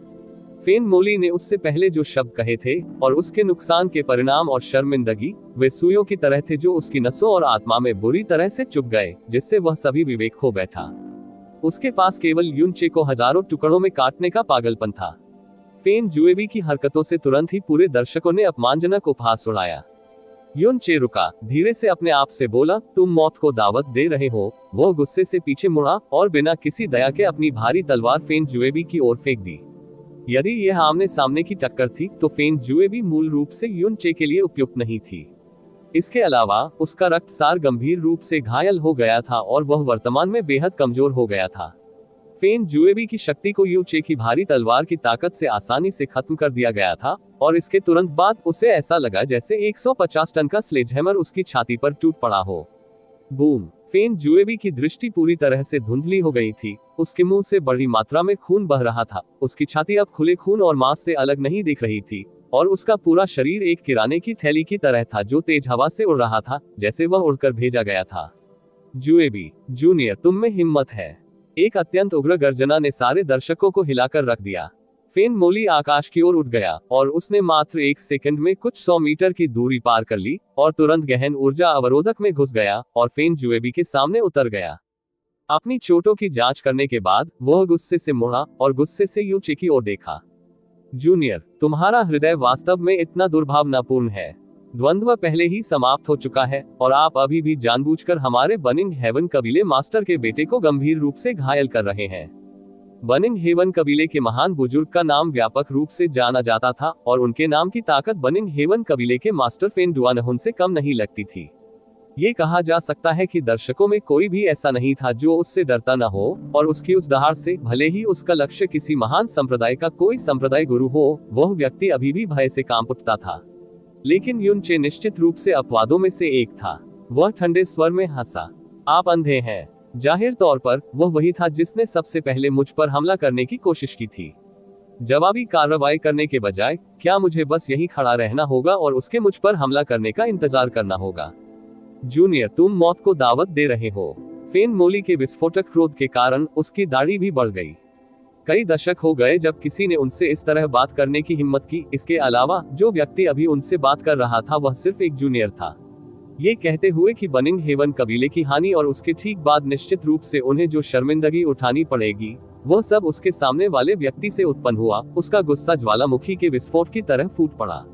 फेन मोली ने उससे पहले जो शब्द कहे थे और उसके नुकसान के परिणाम और शर्मिंदगी, वे सुइयों की तरह थे जो उसकी नसों और आत्मा में बुरी तरह से चुभ गए, जिससे वह सभी विवेक खो बैठा। उसके पास केवल युनचे को हजारों टुकड़ों में काटने का पागलपन था। फेन जुएबी की हरकतों से तुरंत ही पूरे दर्शकों ने अपमानजनक उपहास उड़ाया। युनचे रुका, धीरे से अपने आप से बोला, तुम मौत को दावत दे रहे हो। वह गुस्से से पीछे मुड़ा और बिना किसी दया के अपनी भारी तलवार फेन जुएबी की ओर फेंक दी। यदि यह आमने सामने की टक्कर थी तो फेन जुएबी मूल रूप से युनचे के लिए उपयुक्त नहीं थी। इसके अलावा उसका रक्तसार गंभीर रूप से घायल हो गया था और वह वर्तमान में बेहद कमजोर हो गया था। फेन जुएबी की शक्ति को युनचे की भारी तलवार की ताकत से आसानी से खत्म कर दिया गया था और इसके तुरंत बाद उसे ऐसा लगा जैसे 150 टन का स्लेजहैमर उसकी छाती पर टूट पड़ा हो। बूम! फेन जुएबी की दृष्टि पूरी तरह से धुंधली हो गई थी। उसके मुंह से बड़ी मात्रा में खून बह रहा था। उसकी छाती अब खुले खून और मांस से अलग नहीं दिख रही थी और उसका पूरा शरीर एक किराने की थैली की तरह था जो तेज हवा से उड़ रहा था, जैसे वह उड़कर भेजा गया था। जुएबी जूनियर, तुम में हिम्मत है। एक अत्यंत उग्र गर्जना ने सारे दर्शकों को हिलाकर रख दिया। फेन मोली आकाश की ओर उठ गया और उसने मात्र 1 सेकंड में कुछ 100 मीटर की दूरी पार कर ली और तुरंत गहन ऊर्जा अवरोधक में घुस गया और फेन जुएबी के सामने उतर गया। अपनी चोटों की जांच करने के बाद वह गुस्से से मुड़ा और गुस्से से युनचे की ओर देखा। जूनियर, तुम्हारा हृदय वास्तव में इतना दुर्भावनापूर्ण है। द्वंद्व पहले ही समाप्त हो चुका है और आप अभी भी जानबूझकर हमारे बर्निंग हेवन कबीले मास्टर के बेटे को गंभीर रूप से घायल कर रहे हैं। बर्निंग हेवन कबीले के महान बुजुर्ग का नाम व्यापक रूप से जाना जाता था और उनके नाम की ताकत बर्निंग हेवन कबीले के मास्टर फेन डुआनहुन से कम नहीं लगती थी। ये कहा जा सकता है कि दर्शकों में कोई भी ऐसा नहीं था जो उससे डरता न हो और उसकी उस दहाड़ से, भले ही उसका लक्ष्य किसी महान संप्रदाय का कोई संप्रदाय गुरु हो, वह व्यक्ति अभी भी भय से कांप उठता था। लेकिन युनचे निश्चित रूप से अपवादों में से एक था। वह ठंडे स्वर में हंसा। आप अंधे हैं। जाहिर तौर पर वह वही था जिसने सबसे पहले मुझ पर हमला करने की कोशिश की थी। जवाबी कार्रवाई करने के बजाय क्या मुझे बस यहीं खड़ा रहना होगा और उसके मुझ पर हमला करने का इंतजार करना होगा? जूनियर, तुम मौत को दावत दे रहे हो। फेन मोली के विस्फोटक क्रोध के कारण उसकी दाढ़ी भी बढ़ गई। कई दशक हो गए जब किसी ने उनसे इस तरह बात करने की हिम्मत की। इसके अलावा जो व्यक्ति अभी उनसे बात कर रहा था वह सिर्फ एक जूनियर था। ये कहते हुए कि बर्निंग हेवन कबीले की हानि और उसके ठीक बाद निश्चित रूप से उन्हें जो शर्मिंदगी उठानी पड़ेगी, वह सब उसके सामने वाले व्यक्ति से उत्पन्न हुआ। उसका गुस्सा ज्वालामुखी के विस्फोट की तरह फूट पड़ा।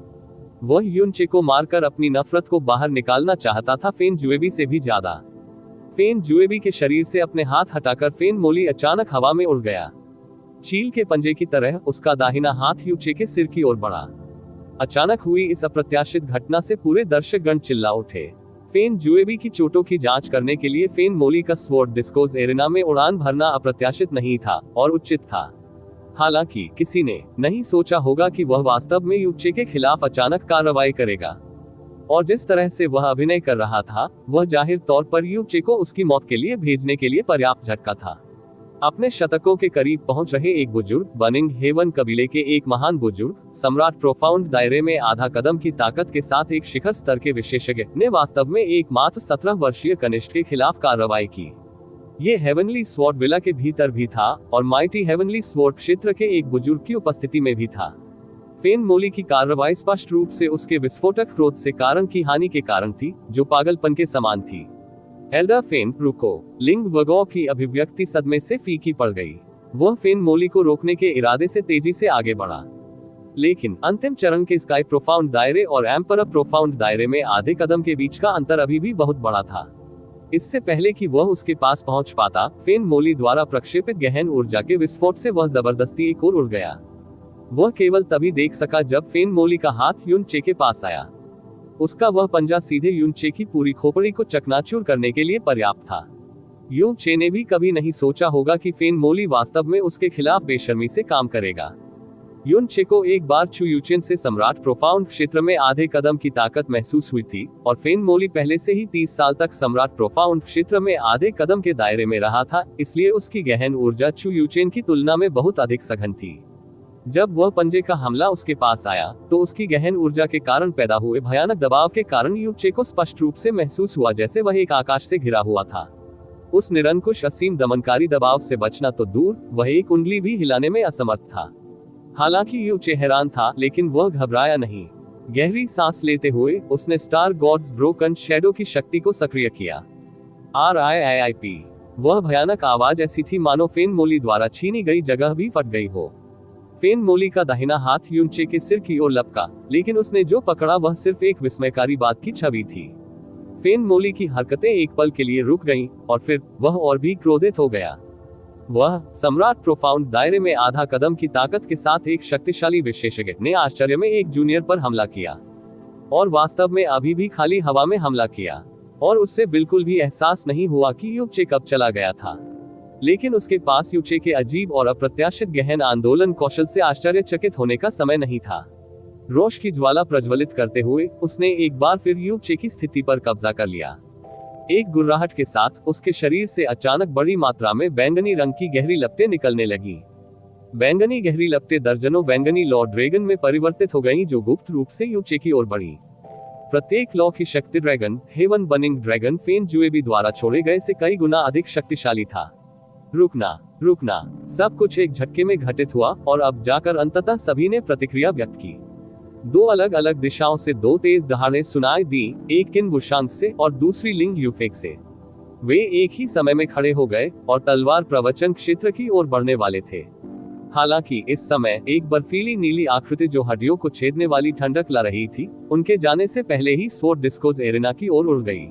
वह युनचे को मारकर अपनी नफरत को बाहर निकालना चाहता था, फेन जुएबी से भी ज्यादा। फेन जुएबी के शरीर से अपने हाथ हटाकर फेन मोली अचानक हवा में उड़ गया। चील के पंजे की तरह उसका दाहिना हाथ युनचे के सिर की ओर बढ़ा। अचानक हुई इस अप्रत्याशित घटना से पूरे दर्शकगण चिल्ला उठे। फेन जुएबी की चोटों की जांच करने के लिए फेन मोली का स्वॉर्ड डिस्कोज एरेना में उड़ान भरना अप्रत्याशित नहीं था और उचित था। हालांकि किसी ने नहीं सोचा होगा कि वह वास्तव में युनचे के खिलाफ अचानक कार्रवाई करेगा, और जिस तरह से वह अभिनय कर रहा था वह जाहिर तौर पर युनचे को उसकी मौत के लिए भेजने के लिए पर्याप्त झटका था। अपने शतकों के करीब पहुंच रहे एक बुजुर्ग, बर्निंग हेवन कबीले के एक महान बुजुर्ग, सम्राट प्रोफाउंड दायरे में आधा कदम की ताकत के साथ एक शिखर स्तर के विशेषज्ञ ने वास्तव में एकमात्र 17 वर्षीय कनिष्ठ के खिलाफ कार्रवाई की। ये हेवनली स्वॉर्ड विला के भीतर भी था और माइटी हेवनली स्वॉर्ड क्षेत्र के एक बुजुर्ग की उपस्थिति में भी था। फेन मोली की कार्रवाई स्पष्ट रूप से उसके विस्फोटक क्रोध से कारण की हानि के कारण थी, जो पागलपन के समान थी। एल्डर फेन, रुको! लिंग वगौ की अभिव्यक्ति सदमे से फीकी पड़ गई। वह फेन मोली को रोकने के इरादे से तेजी से आगे बढ़ा, लेकिन अंतिम चरण के स्काई प्रोफाउंड दायरे और एम्परर प्रोफाउंड दायरे में आधे कदम के बीच का अंतर अभी भी बहुत बड़ा था। इससे पहले कि वह उसके पास पहुंच पाता, फेन मोली द्वारा प्रक्षेपित गहन ऊर्जा के विस्फोट से वह जबरदस्ती एक ओर उड़ गया। वह केवल तभी देख सका जब फेन मोली का हाथ युनचे के पास आया। उसका वह पंजा सीधे युनचे की पूरी खोपड़ी को चकनाचूर करने के लिए पर्याप्त था। युनचे ने भी कभी नहीं सोचा होगा कि फेन मोली वास्तव में उसके खिलाफ बेशर्मी से काम करेगा। युनचे को एक बार चू यूचेन से सम्राट प्रोफाउंड क्षेत्र में आधे कदम की ताकत महसूस हुई थी, और फेन मोली पहले से ही 30 साल तक सम्राट प्रोफाउंड क्षेत्र में आधे कदम के दायरे में रहा था, इसलिए उसकी गहन ऊर्जा चू यूचेन की तुलना में बहुत अधिक सघन थी। जब वह पंजे का हमला उसके पास आया, तो उसकी गहन ऊर्जा के कारण पैदा हुए भयानक दबाव के कारण युनचे को स्पष्ट रूप से महसूस हुआ जैसे वह एक आकाश से घिरा हुआ था। उस निरंकुश असीम दमनकारी दबाव से बचना तो दूर, वह एक उंगली भी हिलाने में असमर्थ था। हालांकि युनचे हैरान था, लेकिन वह घबराया नहीं। गहरी सांस लेते हुए उसने स्टार गॉड्स ब्रोकन शैडो की शक्ति को सक्रिय किया। RIIIP। वह भयानक आवाज ऐसी थी मानो फेन मोली द्वारा छीनी गई जगह भी फट गई हो। फेन मोली का दाहिना हाथ युनचे के सिर की ओर लपका, लेकिन उसने जो पकड़ा वह सिर्फ एक विस्मयकारी बात की छवि थी। फेन मोली की हरकतें एक पल के लिए रुक गईं, और फिर वह और भी क्रोधित हो गया। वह सम्राट प्रोफाउंड दायरे में आधा कदम की ताकत के साथ एक शक्तिशाली विशेषज्ञ ने आश्चर्य में एक जूनियर पर हमला किया, और वास्तव में अभी भी खाली हवा में हमला किया, और उससे बिल्कुल भी एहसास नहीं हुआ कि युनचे कब चला गया था। लेकिन उसके पास युनचे के अजीब और अप्रत्याशित गहन आंदोलन कौशल से आश्चर्यचकित होने का समय नहीं था। रोष की ज्वाला प्रज्वलित करते हुए उसने एक बार फिर युनचे की स्थिति पर कब्जा कर लिया। एक गुर्राहट के साथ उसके शरीर से अचानक बड़ी मात्रा में बैंगनी रंग की गहरी लपटें निकलने लगी। बैंगनी गहरी लपटें दर्जनों बैंगनी लॉ ड्रैगन में परिवर्तित हो गईं, जो गुप्त रूप से युनचे की ओर बढ़ी। प्रत्येक लॉ की शक्ति ड्रैगन, हेवन बर्निंग ड्रैगन फेन जुएबी द्वारा छोड़े गए से कई गुना अधिक शक्तिशाली था। रुकना, सब कुछ एक झटके में घटित हुआ, और अब जाकर अंततः सभी ने प्रतिक्रिया व्यक्त की। दो अलग अलग दिशाओं से दो तेज दहाड़ें सुनाई दी, एक किन वुशांग से और दूसरी लिंग यूफेक से। वे एक ही समय में खड़े हो गए और तलवार प्रवचन क्षेत्र की ओर बढ़ने वाले थे। हालांकि इस समय एक बर्फीली नीली आकृति जो हड्डियों को छेदने वाली ठंडक ला रही थी, उनके जाने से पहले ही स्वॉर्ड डिस्कोज एरेना की ओर उड़ गई।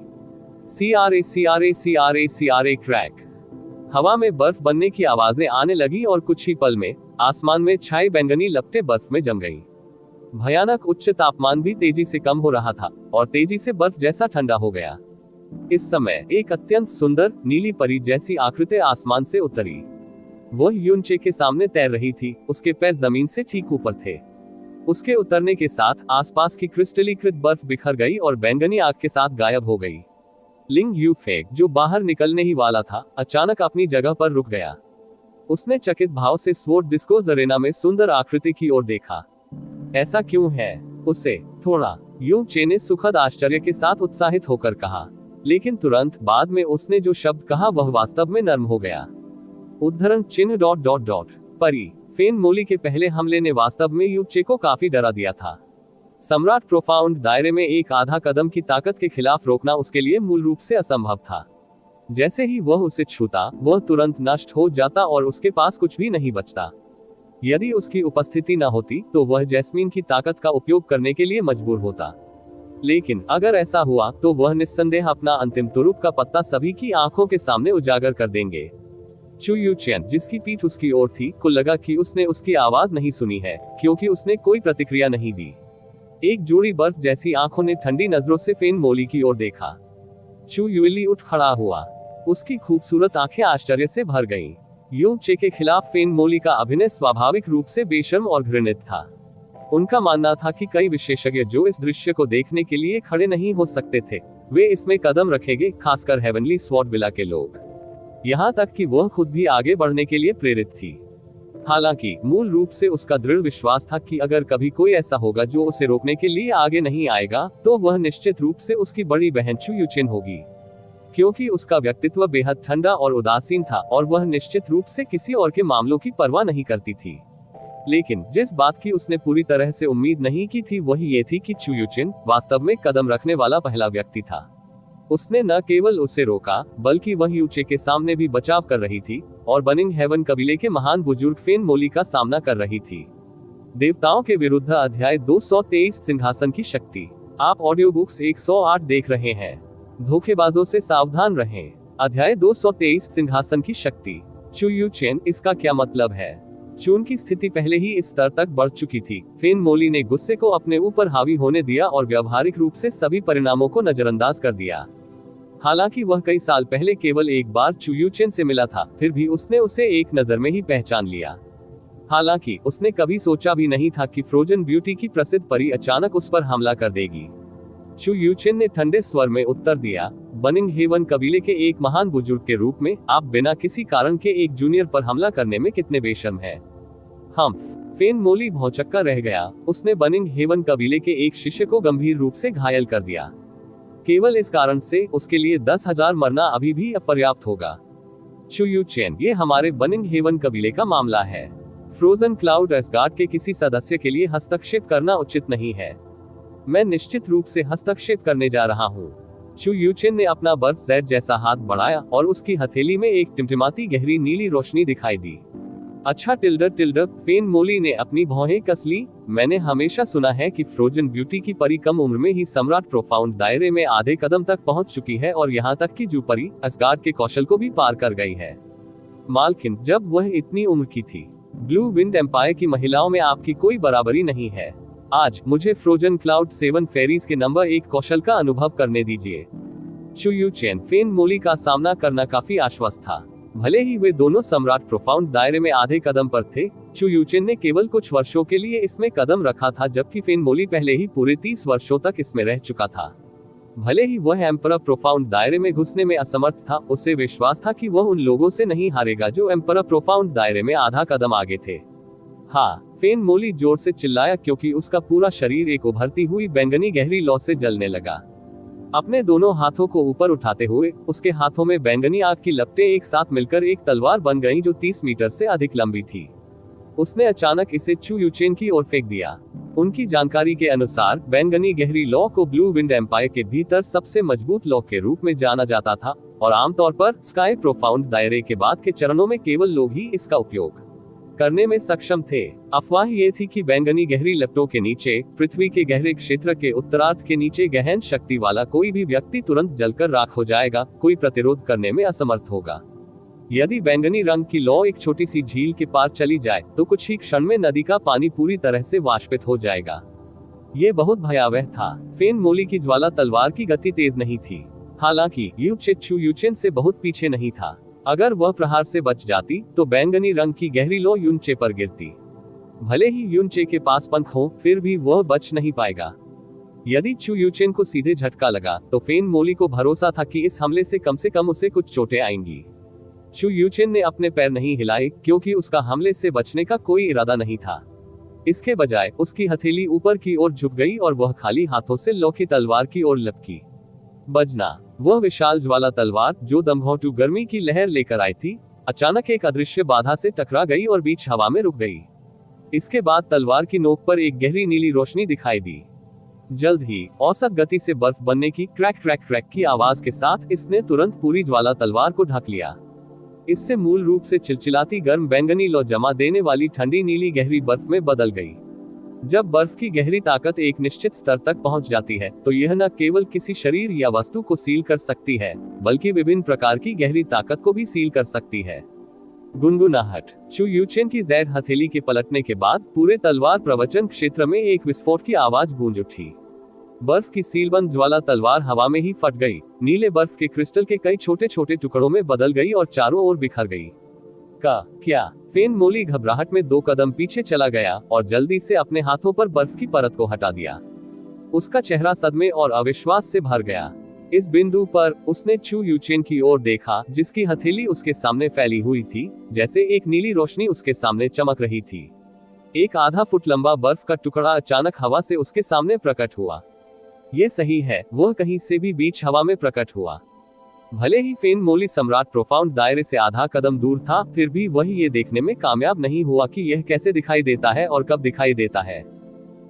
CRA crack. हवा में बर्फ बनने की आवाजें आने लगी, और कुछ ही पल में आसमान में छाई बैंगनी लपटें बर्फ में जम गईं। भयानक उच्च तापमान भी तेजी से कम हो रहा था, और तेजी से बर्फ जैसा ठंडा हो गया। इस समय एक अत्यंत सुंदर नीली परी जैसी आकृति आसमान से उतरी। वह युनचे के सामने तैर रही थी, उसके पैर जमीन से ठीक ऊपर थे। उसके उतरने के साथ आसपास की क्रिस्टलीकृत बर्फ बिखर गई और बैंगनी आग के साथ गायब हो गई। लिंग यूफेक, जो बाहर निकलने ही वाला था, अचानक अपनी जगह पर रुक गया। उसने चकित भाव से स्वॉर्ड डिस्कोज अरेना में सुंदर आकृति की ओर देखा। ऐसा क्यों है? उसे थोड़ा युनचे ने सुखद आश्चर्य के साथ उत्साहित होकर कहा, लेकिन तुरंत बाद में उसने जो शब्द कहा वह वास्तव में नर्म हो गया। उद्धरण चिन्ह ... परी। फेन मोली के पहले हमले ने वास्तव में युनचे को काफी डरा दिया था। सम्राट प्रोफाउंड दायरे में एक आधा कदम की ताकत के खिलाफ रोकना उसके लिए मूल रूप से असंभव था। जैसे ही वह उसे छूता, वह तुरंत नष्ट हो जाता और उसके पास कुछ भी नहीं बचता। यदि उसकी उपस्थिति न होती, तो वह जैस्मीन की ताकत का उपयोग करने के लिए मजबूर होता। लेकिन अगर ऐसा हुआ, तो वह निस्संदेह अपना अंतिम तुरुप का पत्ता सभी की आंखों के सामने उजागर कर देंगे। चू यूचेन, जिसकी पीठ उसकी ओर थी, को लगा कि उसने उसकी आवाज नहीं सुनी है, क्योंकि उसने कोई प्रतिक्रिया नहीं दी। एक जोड़ी बर्फ जैसी आंखों ने ठंडी नजरों से फेन मोली की ओर देखा। चू युली उठ खड़ा हुआ। उसकी खूबसूरत आंखें आश्चर्य से भर गईं। युनचे के खिलाफ फेन मोली का अभिनय स्वाभाविक रूप से बेशर्म और घृणित था। उनका मानना था कि कई विशेषज्ञ जो इस दृश्य को देखने के लिए खड़े नहीं हो सकते थे, वे इसमें कदम रखेंगे, खासकर हेवनली स्वॉर्ड विला के लोग। यहाँ तक कि वह खुद भी आगे बढ़ने के लिए प्रेरित थी। हालांकि मूल रूप से उसका दृढ़ विश्वास था कि अगर कभी कोई ऐसा होगा जो उसे रोकने के लिए आगे नहीं आएगा, तो वह निश्चित रूप से उसकी बड़ी बहन चू यूचेन होगी, क्योंकि उसका व्यक्तित्व बेहद ठंडा और उदासीन था, और वह निश्चित रूप से किसी और के मामलों की परवाह नहीं करती थी। लेकिन जिस बात की उसने पूरी तरह से उम्मीद नहीं की थी, वही ये थी कि चू यूचेन वास्तव में कदम रखने वाला पहला व्यक्ति था। उसने न केवल उसे रोका, बल्कि वह युनचे के सामने भी बचाव कर रही थी, और बर्निंग हेवन कबीले के महान बुजुर्ग फेन मोली का सामना कर रही थी। देवताओं के विरुद्ध अध्याय 223 सिंहासन की शक्ति। आप ऑडियो बुक्स 108 देख रहे हैं। धोखेबाजों से सावधान रहें। अध्याय 223 सिंहासन की शक्ति। चू यूचेन, इसका क्या मतलब है? चून की स्थिति पहले ही इस स्तर तक बढ़ चुकी थी। फेन मोली ने गुस्से को अपने ऊपर हावी होने दिया और व्यावहारिक रूप से सभी परिणामों को नजरअंदाज कर दिया। हालांकि वह कई साल पहले केवल एक बार चू यूचेन से मिला था, फिर भी उसने उसे एक नजर में ही पहचान लिया। हालांकि उसने कभी सोचा भी नहीं था कि फ्रोजन ब्यूटी की प्रसिद्ध परी अचानक उस पर हमला कर देगी। चू यूचेन ने ठंडे स्वर में उत्तर दिया, बनिंग हेवन कबीले के एक महान बुजुर्ग के रूप में आप बिना किसी कारण के एक जूनियर पर हमला करने में कितने बेशर्म हैं। फेन मोली भौंचक्का रह गया। उसने बनिंग हेवन कबीले के एक शिष्य को गंभीर रूप से घायल कर दिया। केवल इस कारण से उसके लिए 10,000 मरना अभी भी अपर्याप्त होगा। चू यूचेन, ये हमारे बनिंग हेवन कबीले का मामला है। फ्रोजन क्लाउड एसगार्ड के किसी सदस्य के लिए हस्तक्षेप करना उचित नहीं है। मैं निश्चित रूप से हस्तक्षेप करने जा रहा हूँ। चू यूचेन ने अपना बर्फ जेट जैसा हाथ बढ़ाया और उसकी हथेली में एक टिमटिमाती गहरी नीली रोशनी दिखाई दी। अच्छा टिल्डर, फेन मोली ने अपनी भौहें कस ली। मैंने हमेशा सुना है कि फ्रोजन ब्यूटी की परी कम उम्र में ही सम्राट प्रोफाउंड दायरे में आधे कदम तक पहुंच चुकी है और यहाँ तक कि जो परी असगार्ड के कौशल को भी पार कर गई है। मालकिन, जब वह इतनी उम्र की थी, ब्लू विंड एम्पायर की महिलाओं में आपकी कोई बराबरी नहीं है। आज मुझे फ्रोजन क्लाउड 7 फेरीज के नंबर 1 कौशल का अनुभव करने दीजिए। चू यूचेन, फेन मोली का सामना करना काफी आश्वस्त था। भले ही वे दोनों सम्राट प्रोफाउंड दायरे में आधे कदम पर थे, चू यूचेन ने केवल कुछ वर्षों के लिए इसमें कदम रखा था, जबकि फेन मोली पहले ही पूरे 30 वर्षों तक इसमें रह चुका था। भले ही वह एम्परर प्रोफाउंड दायरे में घुसने में असमर्थ था, उसे विश्वास था कि वह उन लोगों से नहीं हारेगा जो एम्परर प्रोफाउंड दायरे में आधा कदम आगे थे। हाँ, फेन मोली जोर से चिल्लाया क्योंकि उसका पूरा शरीर एक उभरती हुई बैंगनी गहरी लौ से जलने लगा। अपने दोनों हाथों को ऊपर उठाते हुए उसके हाथों में बैंगनी आग की लपटें एक साथ मिलकर एक तलवार बन गईं जो 30 मीटर से अधिक लंबी थी। उसने अचानक इसे चू यूचेन की ओर फेंक दिया। उनकी जानकारी के अनुसार बैंगनी गहरी लौ को ब्लू विंड एम्पायर के भीतर सबसे मजबूत लौ के रूप में जाना जाता था और आमतौर पर स्काई प्रोफाउंड दायरे के बाद के चरणों में केवल लोग ही इसका उपयोग करने में सक्षम थे। अफवाह ये थी कि बैंगनी गहरी लपटों के नीचे, पृथ्वी के गहरे क्षेत्र के उत्तरार्ध के नीचे गहन शक्ति वाला कोई भी व्यक्ति तुरंत जलकर राख हो जाएगा, कोई प्रतिरोध करने में असमर्थ होगा। यदि बैंगनी रंग की लौ एक छोटी सी झील के पार चली जाए तो कुछ ही क्षण में नदी का पानी पूरी तरह से वाष्पित हो जाएगा। ये बहुत भयावह था। फेन मोली की ज्वाला तलवार की गति तेज नहीं थी, हालांकि यूचे चू यूचेन से बहुत पीछे नहीं था। अगर वह प्रहार से बच जाती तो बैंगनी रंग की गहरी लौ यूनचे पर गिरती। भले ही यूनचे के पास पंख हो, फिर भी वह बच नहीं पाएगा। यदि चू यूचेन को सीधे झटका लगा तो फेन मोली को भरोसा था कि इस हमले से कम उसे कुछ चोटें आएंगी। चू यूचेन ने अपने पैर नहीं हिलाए क्योंकि उसका हमले से बचने का कोई इरादा नहीं था। इसके बजाय उसकी हथेली ऊपर की ओर झुक गई और वह खाली हाथों से लौ की तलवार की ओर लपकी। बजना, वह विशाल ज्वाला तलवार जो दमघोंटू गर्मी की लहर लेकर आई थी, अचानक एक अदृश्य बाधा से टकरा गई और बीच हवा में रुक गई। इसके बाद तलवार की नोक पर एक गहरी नीली रोशनी दिखाई दी। जल्द ही औसत गति से बर्फ बनने की क्रैक क्रैक क्रैक की आवाज के साथ इसने तुरंत पूरी ज्वाला तलवार को ढक लिया। इससे मूल रूप से चिलचिलाती गर्म बैंगनी लौ जमा देने वाली ठंडी नीली गहरी बर्फ में बदल गई। जब बर्फ की गहरी ताकत एक निश्चित स्तर तक पहुंच जाती है तो यह न केवल किसी शरीर या वस्तु को सील कर सकती है, बल्कि विभिन्न प्रकार की गहरी ताकत को भी सील कर सकती है। गुनगुनाहट। चू यूचेन की जैद हथेली के पलटने के बाद पूरे तलवार प्रवचन क्षेत्र में एक विस्फोट की आवाज गूंज उठी। बर्फ की सीलबंद ज्वाला तलवार हवा में ही फट गई, नीले बर्फ के क्रिस्टल के कई छोटे छोटे टुकड़ों में बदल गई और चारों ओर बिखर गई। क्या? फेन मोली घबराहट में 2 कदम पीछे चला गया और जल्दी से अपने हाथों पर बर्फ की परत को हटा दिया। उसका चेहरा सदमे और अविश्वास से भर गया। इस बिंदु पर उसने चू यूचेन की ओर देखा, जिसकी हथेली उसके सामने फैली हुई थी, जैसे एक नीली रोशनी उसके सामने चमक रही थी। एक आधा फुट लंबा बर्फ का टुकड़ा अचानक हवा से उसके सामने प्रकट हुआ। ये सही है, वह कहीं से भी बीच हवा में प्रकट हुआ। भले ही फेन मोली सम्राट प्रोफाउंड दायरे से आधा कदम दूर था, फिर भी वह ये देखने में कामयाब नहीं हुआ कि यह कैसे दिखाई देता है और कब दिखाई देता है।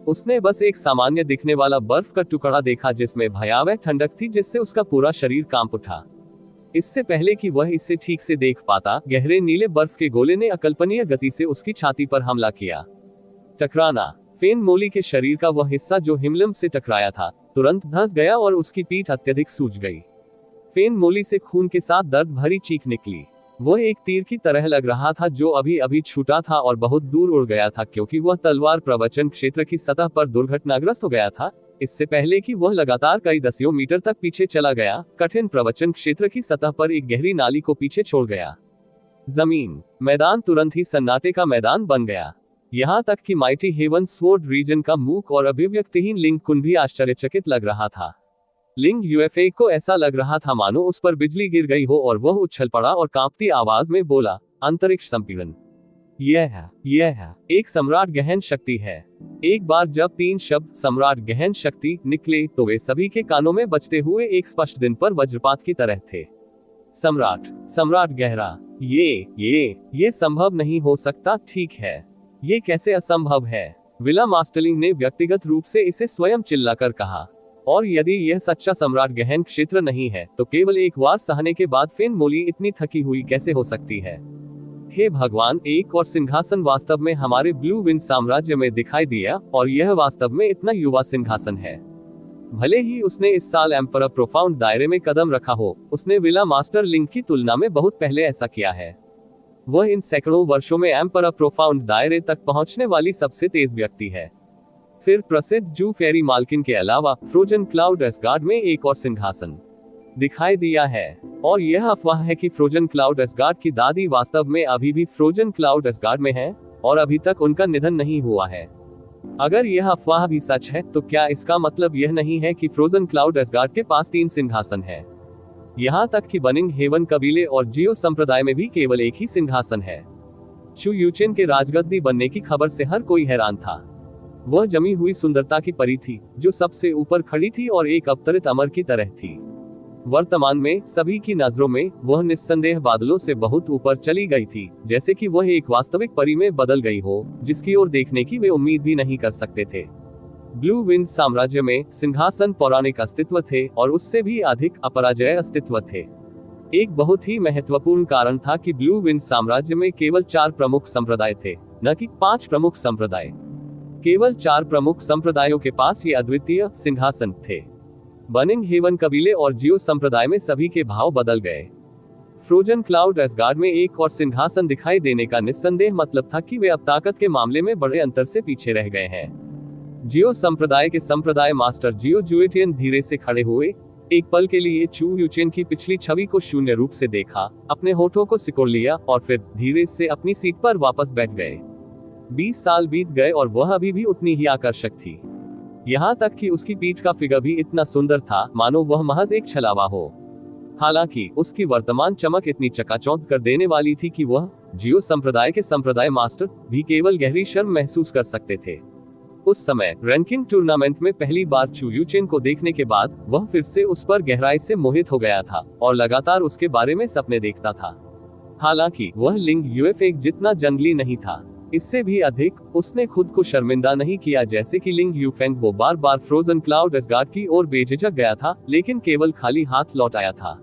उसने बस एक सामान्य दिखने वाला बर्फ का टुकड़ा देखा जिसमें भयावह ठंडक थी, जिससे उसका पूरा शरीर कांप उठा। इससे पहले कि वह इसे ठीक से देख पाता, गहरे नीले बर्फ के गोले ने अकल्पनीय गति से उसकी छाती पर हमला किया। टकराना। फेन मोली के शरीर का वह हिस्सा जो हिमलिम्ब से टकराया था, तुरंत धंस गया और उसकी पीठ अत्यधिक सूज गई। फेन मोली से खून के साथ दर्द भरी चीख निकली। वह एक तीर की तरह लग रहा था जो अभी अभी छूटा था और बहुत दूर उड़ गया था, क्योंकि वह तलवार प्रवचन क्षेत्र की सतह पर दुर्घटनाग्रस्त हो गया था, इससे पहले कि वह लगातार कई दसियों मीटर तक पीछे चला गया। कठिन प्रवचन क्षेत्र की सतह पर एक गहरी नाली को पीछे छोड़ गया। जमीन मैदान तुरंत ही सन्नाटे का मैदान बन गया। यहाँ तक कि माइटी हेवन स्वॉर्ड रीजन का मूक और अभिव्यक्तिहीन लिंग कुन भी आश्चर्यचकित लग रहा था। लिंग यूएफए को ऐसा लग रहा था मानो उस पर बिजली गिर गई हो और वह उछल पड़ा और कांपती आवाज में बोला, अंतरिक्ष संपीड़न। यह एक सम्राट गहन शक्ति है। एक बार जब 3 शब्द सम्राट गहन शक्ति निकले तो वे सभी के कानों में बजते हुए एक स्पष्ट दिन पर वज्रपात की तरह थे। सम्राट गहरा, ये संभव नहीं हो सकता। ठीक है, ये कैसे असंभव है? विला मास्टरलिंग ने व्यक्तिगत रूप से इसे स्वयं चिल्लाकर कहा। और यदि यह सच्चा सम्राट गहन क्षेत्र नहीं है तो केवल एक वार सहने के बाद फेन मोली इतनी थकी हुई कैसे हो सकती है? हे भगवान, एक और सिंहासन वास्तव में हमारे ब्लू विंड साम्राज्य में दिखाई दिया, और यह वास्तव में इतना युवा सिंहासन है। भले ही उसने इस साल एम्परर प्रोफाउंड दायरे में कदम रखा हो, उसने विला मास्टरलिंग की तुलना में बहुत पहले ऐसा किया है। वह इन सैकड़ों वर्षों में एम्परर प्रोफाउंड दायरे तक पहुंचने वाली सबसे तेज व्यक्ति है। फिर प्रसिद्ध जू फेरी मालकिन के अलावा फ्रोजन क्लाउड एसगार्ड में एक और सिंहासन दिखाई दिया है, और यह अफवाह है कि फ्रोजन क्लाउड एसगार्ड की दादी वास्तव में अभी भी फ्रोजन क्लाउड एसगार्ड में है और अभी तक उनका निधन नहीं हुआ है। अगर यह अफवाह भी सच है तो क्या इसका मतलब यह नहीं है कि फ्रोजन क्लाउड एसगार्ड के पास 3 सिंहासन है? यहाँ तक कि बनिंग हेवन कबीले और जियो संप्रदाय में भी केवल एक ही सिंहासन है। चू यूचेन के राजगद्दी बनने की खबर से हर कोई हैरान था। वह जमी हुई सुंदरता की परी थी जो सबसे ऊपर खड़ी थी और एक अवतरित अमर की तरह थी। वर्तमान में सभी की नजरों में वह निस्संदेह बादलों से बहुत ऊपर चली गई थी, जैसे कि वह एक वास्तविक परी में बदल गई हो जिसकी ओर देखने की वे उम्मीद भी नहीं कर सकते थे। ब्लू विंड साम्राज्य में सिंहासन पौराणिक अस्तित्व थे और उससे भी अधिक अपराजय अस्तित्व थे। एक बहुत ही महत्वपूर्ण कारण था कि ब्लू विंड साम्राज्य में केवल 4 प्रमुख संप्रदाय थे, न कि 5 प्रमुख संप्रदाय। केवल 4 प्रमुख संप्रदायों के पास ये अद्वितीय सिंहासन थे। बनिंग हेवन कबीले और जियो संप्रदाय में सभी के भाव बदल गए। फ्रोजन क्लाउड एसगार्ड में एक और सिंहासन दिखाई देने का निस्संदेह मतलब था कि वे अब ताकत के मामले में बड़े अंतर से पीछे रह गए हैं। जियो संप्रदाय के संप्रदाय मास्टर जियो जुएटियन धीरे से खड़े हुए, एक पल के लिए चू यूचेन की पिछली छवि को शून्य रूप से देखा, अपने होठों को सिकोड़ लिया और फिर धीरे से अपनी सीट पर वापस बैठ गए। 20 साल बीत गए और वह अभी भी उतनी ही आकर्षक थी। यहाँ तक कि उसकी पीठ का फिगर भी इतना सुंदर था मानो वह महज एक छलावा हो। हालांकि उसकी वर्तमान चमक इतनी चकाचौंध कर देने वाली थी कि वह जियो संप्रदाय के संप्रदाय मास्टर भी केवल गहरी शर्म महसूस कर सकते थे। उस समय रैंकिंग टूर्नामेंट में पहली बार चू यूचेन को देखने के बाद वह फिर से उस पर गहराई से मोहित हो गया था और लगातार उसके बारे में सपने देखता था। हालांकि वह लिंग यूएफए जितना जंगली नहीं था, इससे भी अधिक उसने खुद को शर्मिंदा नहीं किया जैसे कि लिंग यूफेंग वो बार बार फ्रोजन क्लाउड एसगार्ड की ओर बेझिझक गया था, लेकिन केवल खाली हाथ लौट आया था।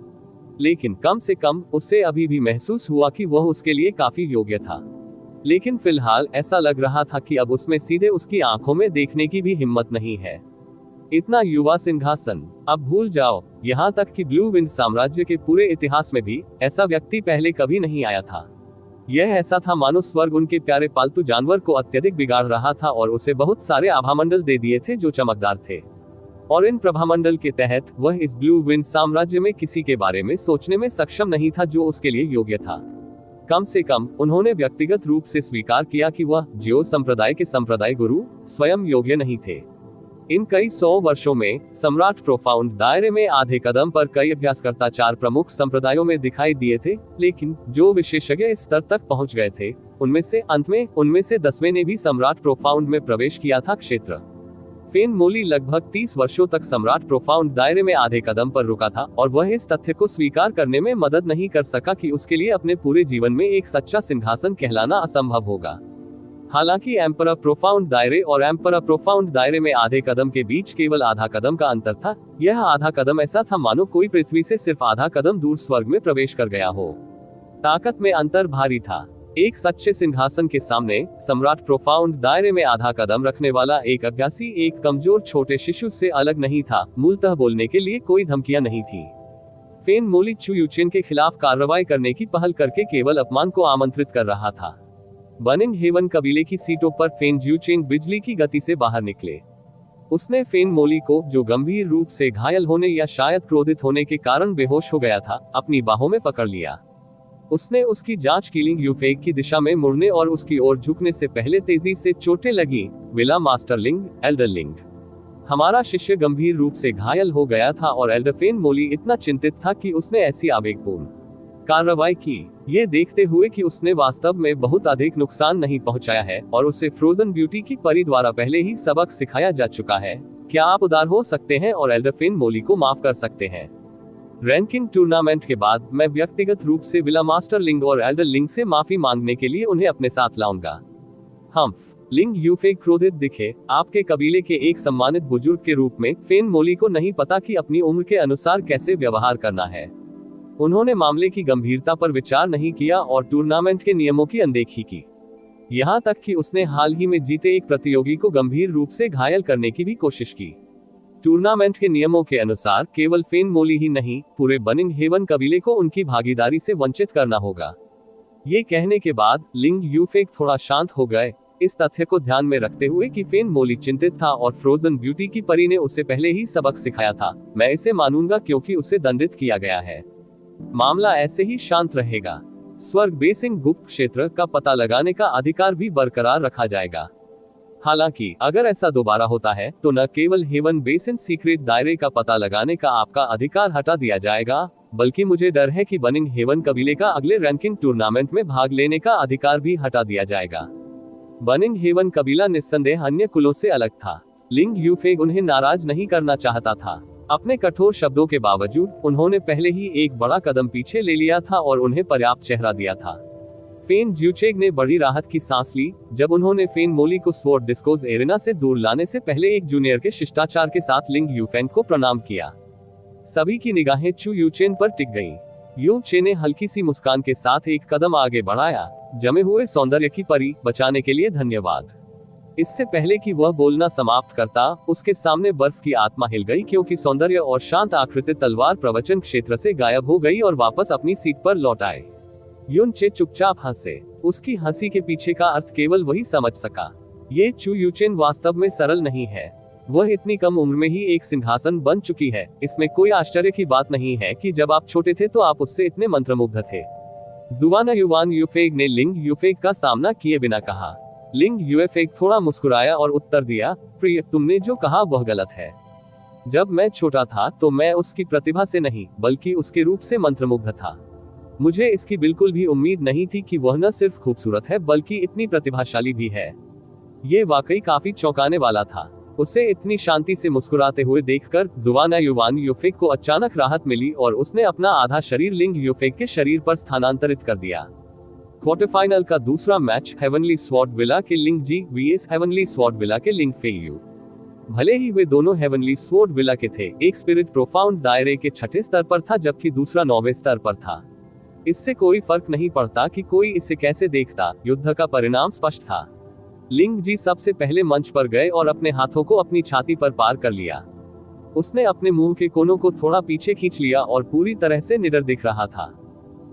लेकिन कम से कम उसे अभी भी महसूस हुआ कि वह उसके लिए काफी योग्य था। लेकिन फिलहाल ऐसा लग रहा था कि अब उसमें सीधे उसकी आंखों में देखने की भी हिम्मत नहीं है। इतना युवा सिंहासन अब भूल जाओ। यहाँ तक कि ब्लू विंड साम्राज्य के पूरे इतिहास में भी ऐसा व्यक्ति पहले कभी नहीं आया था। यह ऐसा था मानो स्वर्ग उनके प्यारे पालतू जानवर को अत्यधिक बिगाड़ रहा था और उसे बहुत सारे आभामंडल दे दिए थे जो चमकदार थे, और इन प्रभामंडल के तहत वह इस ब्लू विंड साम्राज्य में किसी के बारे में सोचने में सक्षम नहीं था जो उसके लिए योग्य था। कम से कम उन्होंने व्यक्तिगत रूप से स्वीकार किया कि वह जियो संप्रदाय के संप्रदाय गुरु स्वयं योग्य नहीं थे। इन कई 100 वर्षों में सम्राट प्रोफाउंड दायरे में आधे कदम पर कई अभ्यासकर्ता 4 प्रमुख संप्रदायों में दिखाई दिए थे, लेकिन जो विशेषज्ञ इस स्तर तक पहुंच गए थे उनमें से अंत में उनमें से 10वें ने भी सम्राट प्रोफाउंड में प्रवेश किया था। क्षेत्र फेन मोली लगभग 30 वर्षों तक सम्राट प्रोफाउंड दायरे में आधे कदम पर रुका था और वह इस तथ्य को स्वीकार करने में मदद नहीं कर सका कि उसके लिए अपने पूरे जीवन में एक सच्चा सिंहासन कहलाना असंभव होगा। हालांकि एम्परर प्रोफाउंड दायरे और एम्परर प्रोफाउंड दायरे में आधे कदम के बीच केवल आधा कदम का अंतर था। यह आधा कदम ऐसा था मानो कोई पृथ्वी से सिर्फ आधा कदम दूर स्वर्ग में प्रवेश कर गया हो। ताकत में अंतर भारी था। एक सच्चे सिंहासन के सामने सम्राट प्रोफाउंड दायरे में आधा कदम रखने वाला एक अभ्यासी एक कमजोर छोटे शिशु से अलग नहीं था। मूलतः बोलने के लिए कोई धमकियां नहीं थी। फेन मोली चू यूचेन के खिलाफ कार्रवाई करने की पहल करके केवल अपमान को आमंत्रित कर रहा था। बनिंग हेवन कबीले की सीटों पर फेन यूचेन बिजली की गति से बाहर निकले। उसने फेन मोली को, जो गंभीर रूप से घायल होने या शायद क्रोधित होने के कारण बेहोश हो गया था, अपनी बाहों में पकड़ लिया। उसने उसकी जांच की लिंग यूफेक की दिशा में मुड़ने और उसकी ओर झुकने से पहले तेजी से चोटें लगी। विला मास्टरलिंग, एल्डरलिंग, हमारा शिष्य गंभीर रूप से घायल हो गया था और एल्डर फेन मोली इतना चिंतित था कि उसने ऐसी आवेगपूर्ण कार्रवाई की, ये देखते हुए कि उसने वास्तव में बहुत अधिक नुकसान नहीं पहुंचाया है और उसे फ्रोजन ब्यूटी की परी द्वारा पहले ही सबक सिखाया जा चुका है। क्या आप उदार हो सकते हैं और एल्डर फेन मोली को माफ कर सकते हैं? रैंकिंग टूर्नामेंट के बाद मैं व्यक्तिगत रूप से विला मास्टरलिंग और एल्डर लिंग से माफी मांगने के लिए उन्हें अपने साथ लाऊंगा। हम्फ, लिंग यूफेक क्रोधित दिखे। आपके कबीले के एक सम्मानित बुजुर्ग के रूप में फेन मोली को नहीं पता कि अपनी उम्र के अनुसार कैसे व्यवहार करना है। उन्होंने मामले की गंभीरता पर विचार नहीं किया और टूर्नामेंट के नियमों की अनदेखी की। यहाँ तक कि उसने हाल ही में जीते एक प्रतियोगी को गंभीर रूप से घायल करने की भी कोशिश की। टूर्नामेंट के नियमों के अनुसार केवल फेन मोली ही नहीं, पूरे बनिंग हेवन कबीले को उनकी भागीदारी से वंचित करना होगा। ये कहने के बाद लिंग यूफेक थोड़ा शांत हो गए, इस तथ्य को ध्यान में रखते हुए कि फेन मोली चिंतित था और फ्रोजन ब्यूटी की परी ने उसे पहले ही सबक सिखाया था। मैं इसे मानूंगा क्योंकि उसे दंडित किया गया है। मामला ऐसे ही शांत रहेगा। स्वर्ग बेसिंग गुप्त क्षेत्र का पता लगाने का अधिकार भी बरकरार रखा जाएगा। हालांकि अगर ऐसा दोबारा होता है तो न केवल हेवन बेसिन सीक्रेट दायरे का पता लगाने का आपका अधिकार हटा दिया जाएगा, बल्कि मुझे डर है कि बनिंग हेवन कबीले का अगले रैंकिंग टूर्नामेंट में भाग लेने का अधिकार भी हटा दिया जाएगा। बनिंग हेवन कबीला निस्संदेह अन्य कुलों से अलग था। लिंग यूफेक उन्हें नाराज नहीं करना चाहता था। अपने कठोर शब्दों के बावजूद उन्होंने पहले ही एक बड़ा कदम पीछे ले लिया था और उन्हें पर्याप्त चेहरा दिया था। फेन ज्यूचेग ने बड़ी राहत की सांस ली जब उन्होंने फेन मोली को स्वॉर्ड डिस्कोज एरेना से दूर लाने से पहले एक जूनियर के शिष्टाचार के साथ लिंग यूफेन को प्रणाम किया। सभी की निगाहें चू यूचेन पर टिक गईं। यूचे ने हल्की सी मुस्कान के साथ एक कदम आगे बढ़ाया। जमे हुए सौंदर्य की परी, बचाने के लिए धन्यवाद। इससे पहले कि वह बोलना समाप्त करता, उसके सामने बर्फ की आत्मा हिल गई क्योंकि सौंदर्य और शांत आकृति तलवार प्रवचन क्षेत्र से गायब हो गई और वापस अपनी सीट पर लौट आए। युनचे चुपचाप हंसे। उसकी हंसी के पीछे का अर्थ केवल वही समझ सका। ये चू यूचेन वास्तव में सरल नहीं है। वह इतनी कम उम्र में ही एक सिंहासन बन चुकी है। इसमें कोई आश्चर्य की बात नहीं है कि जब आप छोटे थे तो आप उससे इतने मंत्रमुग्ध थे। जुवाना युवान यूफेक ने लिंग यूफेक का सामना किए बिना कहा। लिंग यूफेक थोड़ा मुस्कुराया और उत्तर दिया, प्रिय, तुमने जो कहा वह गलत है। जब मैं छोटा था तो मैं उसकी प्रतिभा से नहीं बल्कि उसके रूप से मंत्रमुग्ध था। मुझे इसकी बिल्कुल भी उम्मीद नहीं थी कि वह न सिर्फ खूबसूरत है बल्कि इतनी प्रतिभाशाली भी है। ये वाकई काफी चौंकाने वाला था। उसे इतनी शांति से मुस्कुराते हुए देखकर जुवाना युवान यूफेक को अचानक राहत मिली और उसने अपना आधा शरीर लिंग यूफेक के शरीर पर स्थानांतरित कर दिया। क्वार्टर फाइनल का दूसरा मैच हेवनली स्वॉर्ड विला के लिंग जी वीएस हेवनली स्वॉर्ड विला के लिंग फेयू। भले ही वे दोनों हेवनली स्वॉर्ड विला के थे, एक स्पिरिट प्रोफाउंड दायरे के छठे स्तर पर था जबकि दूसरा 9वें स्तर पर था। इससे कोई फर्क नहीं पड़ता कि कोई इसे कैसे देखता, युद्ध का परिणाम स्पष्ट था। लिंग जी सबसे पहले मंच पर गए और अपने हाथों को अपनी छाती पर पार कर लिया। उसने अपने मुंह के कोनों को थोड़ा पीछे खींच लिया और पूरी तरह से निडर दिख रहा था।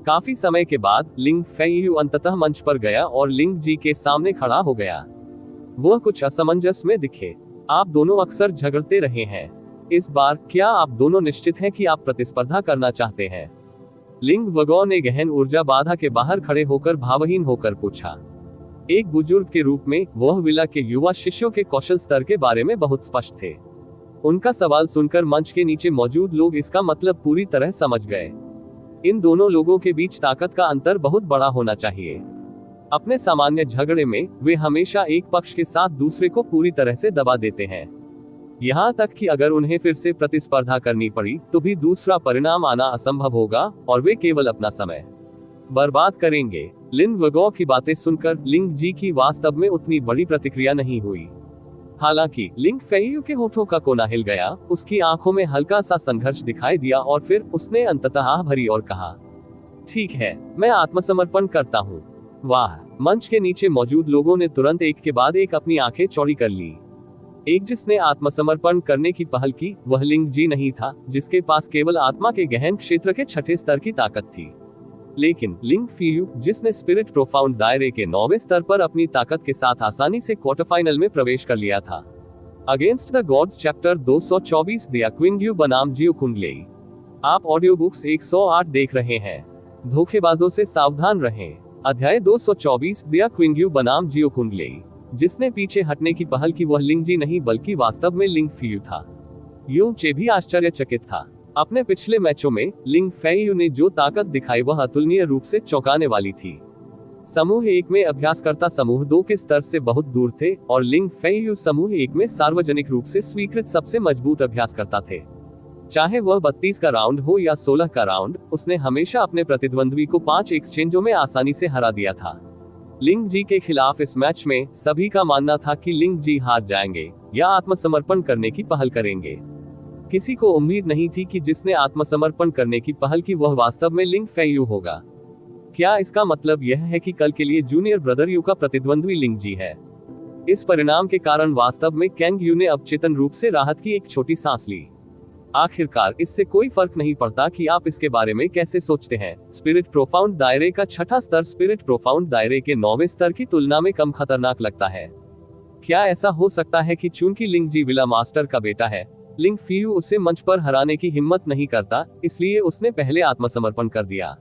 काफी समय के बाद लिंग फेयू अंततः मंच पर गया और लिंग जी के सामने खड़ा हो गया। वह कुछ असमंजस में दिखे। आप दोनों अक्सर झगड़ते रहे हैं। इस बार क्या आप दोनों निश्चित हैं कि आप प्रतिस्पर्धा करना चाहते हैं? लिंग वगौ ने गहन ऊर्जा बाधा के बाहर खड़े होकर भावहीन होकर पूछा। एक बुजुर्ग के रूप में वह विला के युवा शिष्यों के कौशल स्तर के बारे में बहुत स्पष्ट थे। उनका सवाल सुनकर मंच के नीचे मौजूद लोग इसका मतलब पूरी तरह समझ गए। इन दोनों लोगों के बीच ताकत का अंतर बहुत बड़ा होना चाहिए। अपने सामान्य झगड़े में वे हमेशा एक पक्ष के साथ दूसरे को पूरी तरह से दबा देते हैं। यहाँ तक कि अगर उन्हें फिर से प्रतिस्पर्धा करनी पड़ी तो भी दूसरा परिणाम आना असंभव होगा और वे केवल अपना समय बर्बाद करेंगे। लिन वगौ की बातें सुनकर लिंग जी की वास्तव में उतनी बड़ी प्रतिक्रिया नहीं हुई। हालांकि लिंग फेयू के होठों का कोना हिल गया, उसकी आंखों में हल्का सा संघर्ष दिखाई दिया और फिर उसने अंततः आह भरी और कहा, ठीक है, मैं आत्मसमर्पण करता हूँ। वाह! मंच के नीचे मौजूद लोगों ने तुरंत एक के बाद एक अपनी आंखें चौड़ी कर ली। एक जिसने आत्मसमर्पण करने की पहल की वह लिंग जी नहीं था, जिसके पास केवल आत्मा के गहन क्षेत्र के छठे स्तर की ताकत थी। लेकिन लिंग फेयू, जिसने स्पिरिट प्रोफाउंड दायरे के 9वें स्तर पर अपनी ताकत के साथ आसानी से क्वार्टर फाइनल में प्रवेश कर लिया था। अगेंस्ट द गॉड्स चैप्टर 224 दिया क्विंग यू बनाम जियो कुंडलेई। आप ऑडियो बुक्स 108 देख रहे हैं। धोखेबाजों से सावधान रहें। अध्याय 224 जिया क्विंग्यू बनाम जियो कुंडलेई। जिसने पीछे हटने की पहल की वह लिंगजी नहीं बल्कि वास्तव में लिंग फेयू था। यू चे भी आश्चर्यचकित था। अपने पिछले मैचों में लिंग फेयू ने जो ताकत दिखाई वह अतुलनीय रूप से चौंकाने वाली थी। समूह 1 में अभ्यासकर्ता समूह 2 के स्तर से बहुत दूर थे और लिंग फेयू समूह 1 में सार्वजनिक रूप से स्वीकृत सबसे मजबूत अभ्यासकर्ता थे। चाहे वह 32 का राउंड हो या 16 का राउंड, उसने हमेशा अपने प्रतिद्वंद्वी को 5 एक्सचेंजों में आसानी से हरा दिया था। लिंग जी के खिलाफ इस मैच में सभी का मानना था कि लिंग जी हार जाएंगे या आत्मसमर्पण करने की पहल करेंगे। किसी को उम्मीद नहीं थी कि जिसने आत्मसमर्पण करने की पहल की वह वास्तव में लिंग फेयू होगा। क्या इसका मतलब यह है कि कल के लिए जूनियर ब्रदर यू का प्रतिद्वंद्वी लिंग जी है? इस परिणाम के कारण वास्तव में कैंग यू ने अवचेतन रूप से राहत की एक छोटी सांस ली। आखिरकार इससे कोई फर्क नहीं पड़ता कि आप इसके बारे में कैसे सोचते हैं। स्पिरिट प्रोफाउंड दायरे का छठा स्तर स्पिरिट प्रोफाउंड दायरे के 9वें स्तर की तुलना में कम खतरनाक लगता है। क्या ऐसा हो सकता है कि चूंकि लिंग जी विला मास्टर का बेटा है, लिंग फेयू उसे मंच पर हराने की हिम्मत नहीं करता, इसलिए उसने पहले आत्मसमर्पण कर दिया?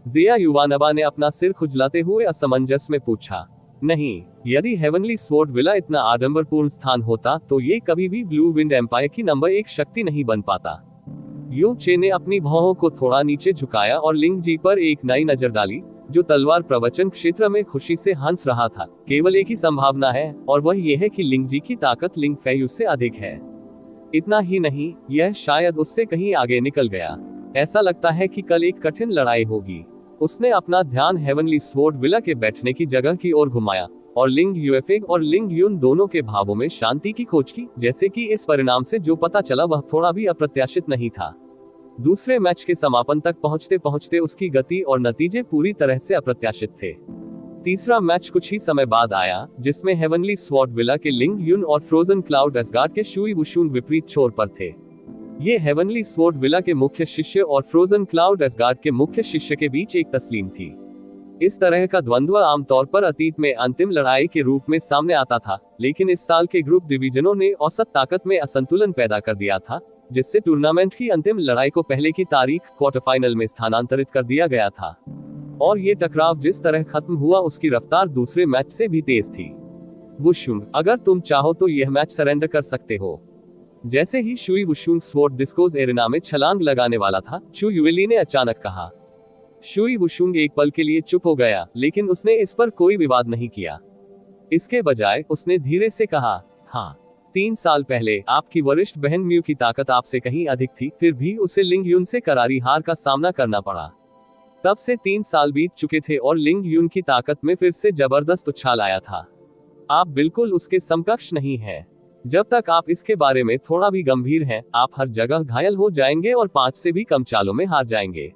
जिया युवानबा ने अपना सिर खुजलाते हुए असमंजस में पूछा। नहीं, यदि हेवनली स्वॉर्ड विला इतना आडंबरपूर्ण स्थान होता तो ये कभी भी ब्लू विंड एम्पायर की नंबर 1 शक्ति नहीं बन पाता। यू चे ने अपनी भौहों को थोड़ा नीचे झुकाया और लिंग जी पर एक नई नजर डाली, जो तलवार प्रवचन क्षेत्र में खुशी से हंस रहा था। केवल एक ही संभावना है और वह यह है कि लिंग जी की ताकत लिंग फेयू से अधिक है। इतना ही नहीं, यह शायद उससे कहीं आगे निकल गया। ऐसा लगता है कि कल एक कठिन लड़ाई होगी। उसने अपना ध्यान हेवनली स्वॉर्ड विला के बैठने की जगह की ओर घुमाया और लिंग यूएफेग और लिंग यून दोनों के भावों में शांति की खोज की, जैसे कि इस परिणाम से जो पता चला वह थोड़ा भी अप्रत्याशित नहीं था। दूसरे मैच के समापन तक पहुंचते पहुंचते उसकी गति और नतीजे पूरी तरह से अप्रत्याशित थे। तीसरा मैच कुछ ही समय बाद आया, जिसमें हेवनली स्वॉर्ड विला के लिंग यून और फ्रोजन क्लाउड एसगार्ड के शुई वुशुन विपरीत छोर पर थे। ये हेवनली स्वॉर्ड विला के मुख्य शिष्य और फ्रोजन क्लाउड एसगार्ड के मुख्य शिष्य के बीच एक तस्लीम थी। इस तरह का द्वंद्व आमतौर पर अतीत में अंतिम लड़ाई के रूप में सामने आता था, लेकिन इस साल के ग्रुप डिवीजनों ने औसत ताकत में असंतुलन पैदा कर दिया था, जिससे टूर्नामेंट की अंतिम लड़ाई को पहले की तारीख क्वार्टर फाइनल में स्थानांतरित कर दिया गया था। और ये टकराव जिस तरह खत्म हुआ उसकी रफ्तार दूसरे मैच से भी तेज थी। वुशुंग, अगर तुम चाहो तो यह मैच सरेंडर कर सकते हो। जैसे ही शुई वुशुंग स्वॉर्ड डिस्कोज एरेना में छलांग लगाने वाला था, चू युएली ने अचानक कहा। शुई वुशुंग एक पल के लिए चुप हो गया, लेकिन उसने इस पर कोई विवाद नहीं किया। इसके बजाय उसने धीरे से कहा, हाँ, 3 साल पहले आपकी वरिष्ठ बहन म्यू की ताकत आपसे कहीं अधिक थी, फिर भी उसे लिंग यून से करारी हार का सामना करना पड़ा। तब से 3 साल बीत चुके थे और लिंग यून की ताकत में फिर से जबरदस्त उछाल आया था। आप बिल्कुल उसके समकक्ष नहीं हैं। जब तक आप इसके बारे में थोड़ा भी गंभीर हैं, आप हर जगह घायल हो जाएंगे और 5 से भी कम चालों में हार जाएंगे।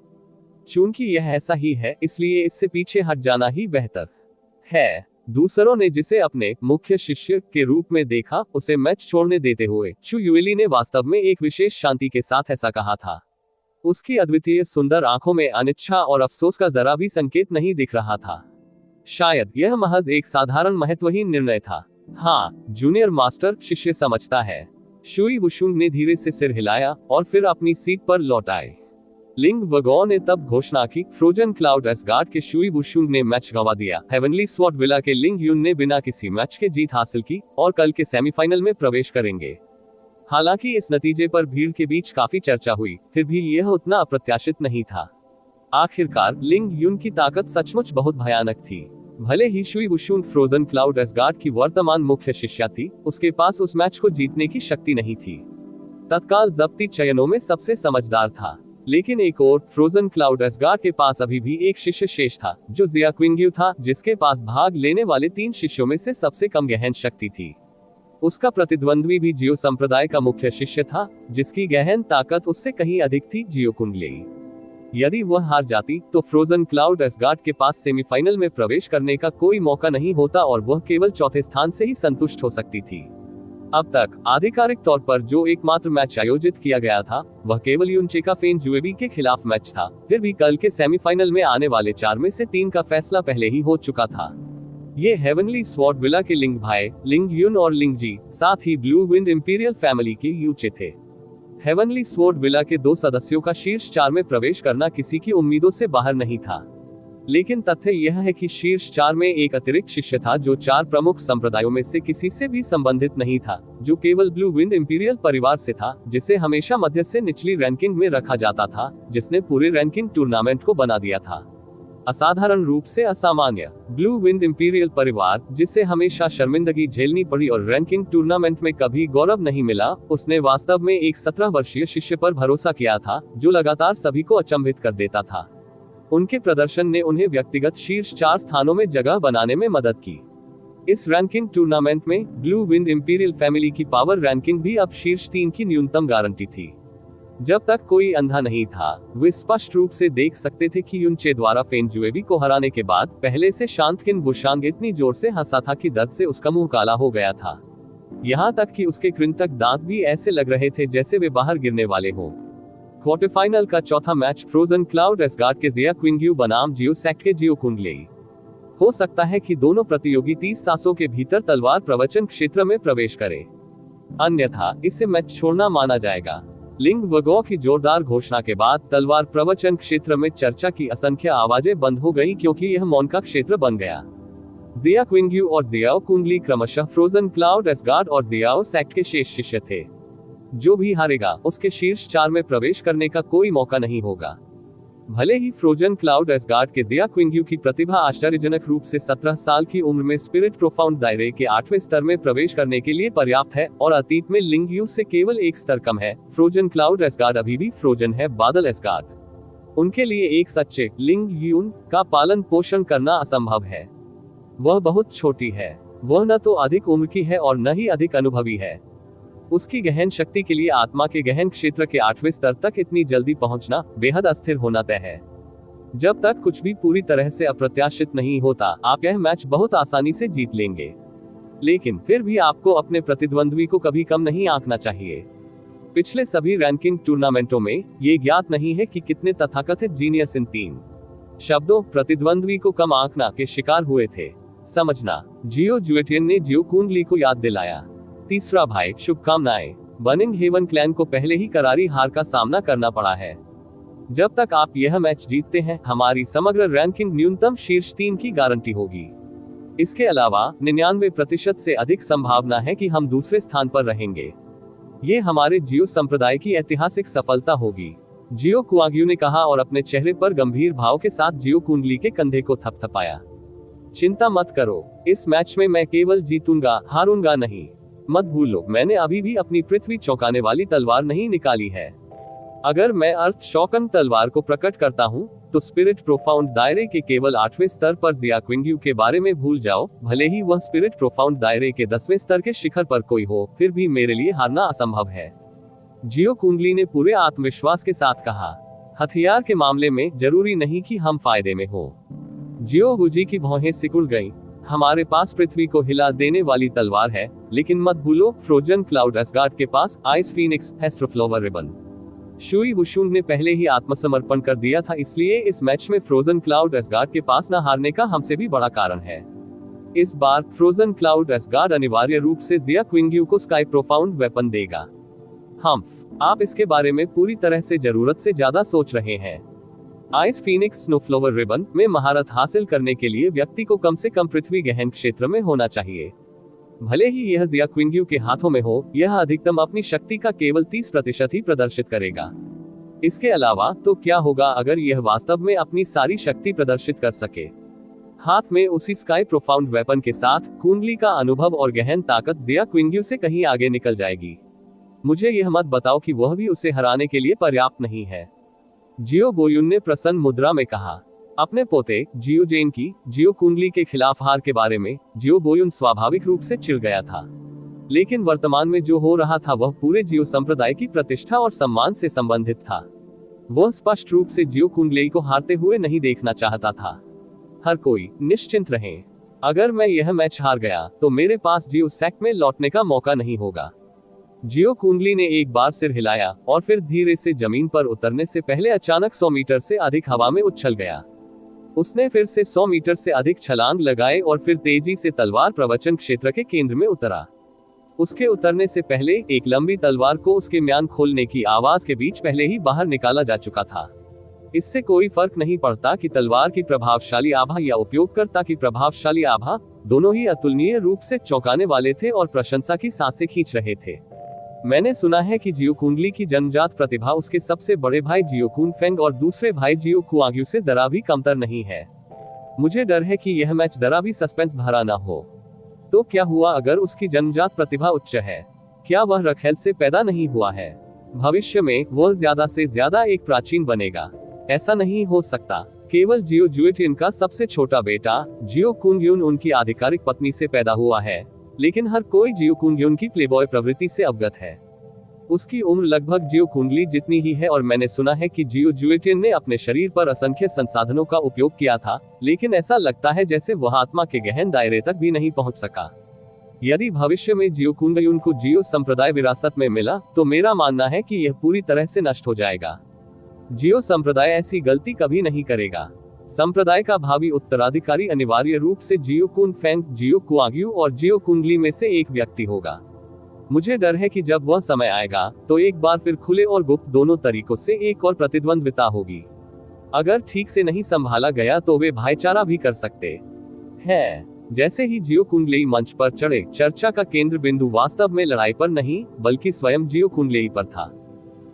चूंकि यह ऐसा ही है, इसलिए इससे पीछे हट जाना ही बेहतर है। दूसरों ने जिसे अपने मुख्य शिष्य के रूप में देखा, उसे मैच छोड़ने देते हुए चू युएली ने वास्तव में एक विशेष शांति के साथ ऐसा कहा था। उसकी अद्वितीय सुंदर आंखों में अनिच्छा और अफसोस का जरा भी संकेत नहीं दिख रहा था। शायद यह महज एक साधारण महत्वहीन निर्णय था। हाँ, जूनियर मास्टर, शिष्य समझता है। शुई वुशुंग ने धीरे से सिर हिलाया और फिर अपनी सीट पर लौट आए। लिंग वगॉ ने तब घोषणा की, फ्रोजन क्लाउड एसगार्ड के शुई वुशुंग ने मैच गंवा दिया। हेवनली स्वॉर्ड विला के लिंग यून ने बिना किसी मैच के जीत हासिल की और कल के सेमीफाइनल में प्रवेश करेंगे। हालांकि इस नतीजे पर भीड़ के बीच काफी चर्चा हुई, फिर भी यह उतना अप्रत्याशित नहीं था। आखिरकार लिंग यून की ताकत सचमुच बहुत भयानक थी। भले ही शुई वुशुंग फ्रोजन क्लाउड एसगार्ड की वर्तमान मुख्य शिष्या थी, उसके पास उस मैच को जीतने की शक्ति नहीं थी। तत्काल जब्ती चयनों में सबसे समझदार था, लेकिन एक और फ्रोजन क्लाउड एसगार्ड के पास अभी भी एक शिष्य शेष था, जो जिया क्विंग्यू था, जिसके पास भाग लेने वाले 3 शिष्यों में से सबसे कम गहन शक्ति थी। उसका प्रतिद्वंद्वी भी जियो संप्रदाय का मुख्य शिष्य था, जिसकी गहन ताकत उससे कहीं अधिक थी, जियो कुंडलेई। यदि वह हार जाती तो फ्रोजन क्लाउड एसगार्ड के पास सेमीफाइनल में प्रवेश करने का कोई मौका नहीं होता और वह केवल चौथे स्थान से ही संतुष्ट हो सकती थी। अब तक आधिकारिक तौर पर जो एकमात्र मैच आयोजित किया गया था, वह केवल यूनचेका फेन जुएबी के खिलाफ मैच था। फिर भी कल के सेमीफाइनल में आने वाले 4 में से 3 का फैसला पहले ही हो चुका था। ये हेवनली स्वॉर्ड विला के लिंग भाई, लिंग यून और लिंग जी, साथ ही ब्लू विंड इंपीरियल फैमिली के यूचे थे। हेवनली स्वॉर्ड विला के 2 सदस्यों का शीर्ष 4 में प्रवेश करना किसी की उम्मीदों से बाहर नहीं था। लेकिन तथ्य यह है कि शीर्ष 4 में एक अतिरिक्त शिष्य था जो 4 प्रमुख संप्रदायों में से किसी से भी संबंधित नहीं था, जो केवल ब्लू विंड इंपीरियल परिवार से था, जिसे हमेशा मध्य से निचली रैंकिंग में रखा जाता था, जिसने पूरे रैंकिंग टूर्नामेंट को बना दिया था। असाधारण रूप से असामान्य ब्लू विंड इंपीरियल परिवार, जिसे हमेशा शर्मिंदगी झेलनी पड़ी और रैंकिंग टूर्नामेंट में कभी गौरव नहीं मिला, उसने वास्तव में एक 17 वर्षीय शिष्य पर भरोसा किया था, जो लगातार सभी को अचंभित कर देता था। उनके प्रदर्शन ने उन्हें व्यक्तिगत शीर्ष 4 स्थानों में जगह बनाने में मदद की। इस रैंकिंग टूर्नामेंट में ब्लू विंड इंपीरियल फैमिली की पावर रैंकिंग भी अब शीर्ष 3 की न्यूनतम गारंटी थी। जब तक कोई अंधा नहीं था, वे स्पष्ट रूप से देख सकते थे कि युनचे द्वारा फेन जुएबी को हराने के बाद पहले से शांत किन बुशांग इतनी जोर से हंसा था कि दर्द से उसका मुंह काला हो गया था। यहाँ तक कि उसके कृंतक दांत भी ऐसे लग रहे थे जैसे वे बाहर गिरने वाले हों। क्वार्टर फाइनल का चौथा मैच फ्रोजन क्लाउड एसगार्ड के जिया क्विंग्यू बनाम जियो सैक्ट के जियो कुंगलेई। हो सकता है कि दोनों प्रतियोगी 30 सांसों के भीतर तलवार प्रवचन क्षेत्र में प्रवेश करें, अन्यथा इसे मैच छोड़ना माना जाएगा। लिंग वगो की जोरदार घोषणा के बाद तलवार प्रवचन क्षेत्र में चर्चा की असंख्य आवाजें बंद हो गईं क्योंकि यह मौन का क्षेत्र बन गया। जिया क्विंग्यू और जियाओ कुंगली क्रमशः फ्रोजन क्लाउड एसगार्ड और जियाओ सैक्ट के शेष शिष्य थे। जो भी हारेगा उसके शीर्ष 4 में प्रवेश करने का कोई मौका नहीं होगा। भले ही फ्रोजन क्लाउड एसगार्ड के जिया क्विंग्यू की प्रतिभा आश्चर्यजनक रूप से 17 साल की उम्र में स्पिरिट प्रोफाउंड दायरे के 8वें स्तर में प्रवेश करने के लिए पर्याप्त है और अतीत में लिंग यू से केवल 1 स्तर कम है, फ्रोजन क्लाउड एसगार्ड अभी भी फ्रोजन है बादल एसगार्ड। उनके लिए एक सच्चे लिंग यून का पालन पोषण करना असंभव है। वह बहुत छोटी है, वह न तो अधिक उम्र की है और न ही अधिक अनुभवी है। उसकी गहन शक्ति के लिए आत्मा के गहन क्षेत्र के 8वें स्तर तक इतनी जल्दी पहुंचना बेहद अस्थिर होना तय है। जब तक कुछ भी पूरी तरह से अप्रत्याशित नहीं होता, आप यह मैच बहुत आसानी से जीत लेंगे। लेकिन फिर भी आपको अपने प्रतिद्वंद्वी को कभी कम नहीं आंकना चाहिए। पिछले सभी रैंकिंग टूर्नामेंटों में ये ज्ञात नहीं है कि कितने तथाकथित जीनियस इन 3 शब्दों प्रतिद्वंद्वी को कम आंकना के शिकार हुए थे। समझना, जियो जुएटियन ने जियो कुंगली को याद दिलाया। तीसरा भाई, शुभकामनाएं। बर्निंग हेवन क्लैन को पहले ही करारी हार का सामना करना पड़ा है। जब तक आप यह मैच जीतते हैं, हमारी समग्र रैंकिंग न्यूनतम शीर्ष 3 की गारंटी होगी। इसके अलावा 99% से अधिक संभावना है कि हम दूसरे स्थान पर रहेंगे। ये हमारे जियो संप्रदाय की ऐतिहासिक सफलता होगी, जियो कुआग्यू ने कहा और अपने चेहरे पर गंभीर भाव के साथ जियो कुंडली के कंधे को थपथपाया। चिंता मत करो, इस मैच में मैं केवल जीतूंगा, हारूंगा नहीं। मत भूलो, मैंने अभी भी अपनी पृथ्वी चौंकाने वाली तलवार नहीं निकाली है। अगर मैं अर्थ शॉकन तलवार को प्रकट करता हूं, तो स्पिरिट प्रोफाउंड दायरे के केवल 8वें स्तर पर जिया क्विंग्यू के बारे में भूल जाओ। भले ही वह स्पिरिट प्रोफाउंड दायरे के 10वें स्तर के शिखर पर कोई हो, फिर भी मेरे लिए हारना असंभव है, जियो कुंडली ने पूरे आत्मविश्वास के साथ कहा। हथियार के मामले में जरूरी नहीं कि हम फायदे में हो। जियो हुजी की भौहें सिकुड़ गईं। हमारे पास पृथ्वी को हिला देने वाली तलवार है, लेकिन मत भूलो, फ्रोजन क्लाउड एसगार्ड के पास आइस फीनिक्स हेस्ट्रोफ्लोवर रिबन। शुई वुशुंग ने पहले ही आत्मसमर्पण कर दिया था, इसलिए इस मैच में फ्रोजन क्लाउड एसगार्ड के पास न हारने का हमसे भी बड़ा कारण है। इस बार फ्रोजन क्लाउड एसगार्ड अनिवार्य रूप से जिया क्विंग्यू को स्काई प्रोफाउंड वेपन देगा। आप इसके बारे में पूरी तरह से जरूरत से ज्यादा सोच रहे हैं। आइस फीनिक्स स्नोफ्लोवर रिबन में महारत हासिल करने के लिए व्यक्ति को कम से कम पृथ्वी गहन क्षेत्र में होना चाहिए। भले ही यह जिया क्विंग्यू के हाथों में हो, यह अधिकतम अपनी शक्ति का केवल 30% ही प्रदर्शित करेगा। इसके अलावा तो क्या होगा अगर यह वास्तव में अपनी सारी शक्ति प्रदर्शित कर सके। हाथ में उसी स्काई प्रोफाउंड वेपन के साथ कुंडली का अनुभव और गहन ताकत जिया क्विंग्यू से कहीं आगे निकल जाएगी। मुझे यह मत बताओ कि वह भी उसे हराने के लिए पर्याप्त नहीं है, जियो बोयुन ने प्रसन्न मुद्रा में कहा। अपने पोते जियो जेन की जियो कुंडली के खिलाफ हार के बारे में जियो बोयुन स्वाभाविक रूप से चिढ़ गया था, लेकिन वर्तमान में जो हो रहा था वह पूरे जियो संप्रदाय की प्रतिष्ठा और सम्मान से संबंधित था। वह स्पष्ट रूप से जियो कुंडली को हारते हुए नहीं देखना चाहता था। हर कोई निश्चिंत रहे, अगर मैं यह मैच हार गया तो मेरे पास जियो सैक्ट में लौटने का मौका नहीं होगा। जियो कुंडली ने एक बार सिर हिलाया और फिर धीरे से जमीन पर उतरने से पहले अचानक 100 मीटर से अधिक हवा में उछल गया। उसने फिर से 100 मीटर से अधिक छलांग लगाए और फिर तेजी से तलवार प्रवचन क्षेत्र के केंद्र में उतरा। उसके उतरने से पहले एक लंबी तलवार को उसके म्यान खोलने की आवाज के बीच पहले ही बाहर निकाला जा चुका था। इससे कोई फर्क नहीं पड़ता कि तलवार की प्रभावशाली आभा या उपयोगकर्ता की प्रभावशाली आभा, दोनों ही अतुलनीय रूप से चौंकाने वाले थे और प्रशंसा की सांसें खींच रहे थे। मैंने सुना है कि जियो कुंडली की जन्मजात प्रतिभा उसके सबसे बड़े भाई जियो कुन फेंग और दूसरे भाई जियो कुआंग्यू से जरा भी कमतर नहीं है। मुझे डर है कि यह मैच जरा भी सस्पेंस भरा ना हो। तो क्या हुआ अगर उसकी जन्मजात प्रतिभा उच्च है? क्या वह रखेल से पैदा नहीं हुआ है? भविष्य में वह ज्यादा से ज्यादा एक प्राचीन बनेगा? ऐसा नहीं हो सकता। केवल जियो जुएटिन का सबसे छोटा बेटा जियो कुंग्यून उनकी आधिकारिक पत्नी से पैदा हुआ है, लेकिन हर कोई जियो कुंग्यून की प्लेबॉय प्रवृत्ति से अवगत है। उसकी उम्र लगभग जियो कुंडली जितनी ही है और मैंने सुना है कि जियो जुएटिन ने अपने शरीर पर असंख्य संसाधनों का उपयोग किया था, लेकिन ऐसा लगता है जैसे वह आत्मा के गहन दायरे तक भी नहीं पहुंच सका। यदि भविष्य में जियो कुंग्यून को जियो संप्रदाय विरासत में मिला तो मेरा मानना है कि यह पूरी तरह से नष्ट हो जाएगा। जियो संप्रदाय ऐसी गलती कभी नहीं करेगा। संप्रदाय का भावी उत्तराधिकारी अनिवार्य रूप से जियो कुन फेंग, जियो कुआंग्यू और जियो कुंडली में से एक व्यक्ति होगा। मुझे डर है कि जब वह समय आएगा तो एक बार फिर खुले और गुप्त दोनों तरीकों से एक और प्रतिद्वंद्विता होगी। अगर ठीक से नहीं संभाला गया तो वे भाईचारा भी कर सकते हैं। जैसे ही जियो कुंडली मंच पर चढ़े, चर्चा का केंद्र बिंदु वास्तव में लड़ाई पर नहीं बल्कि स्वयं जियो कुंडली पर था।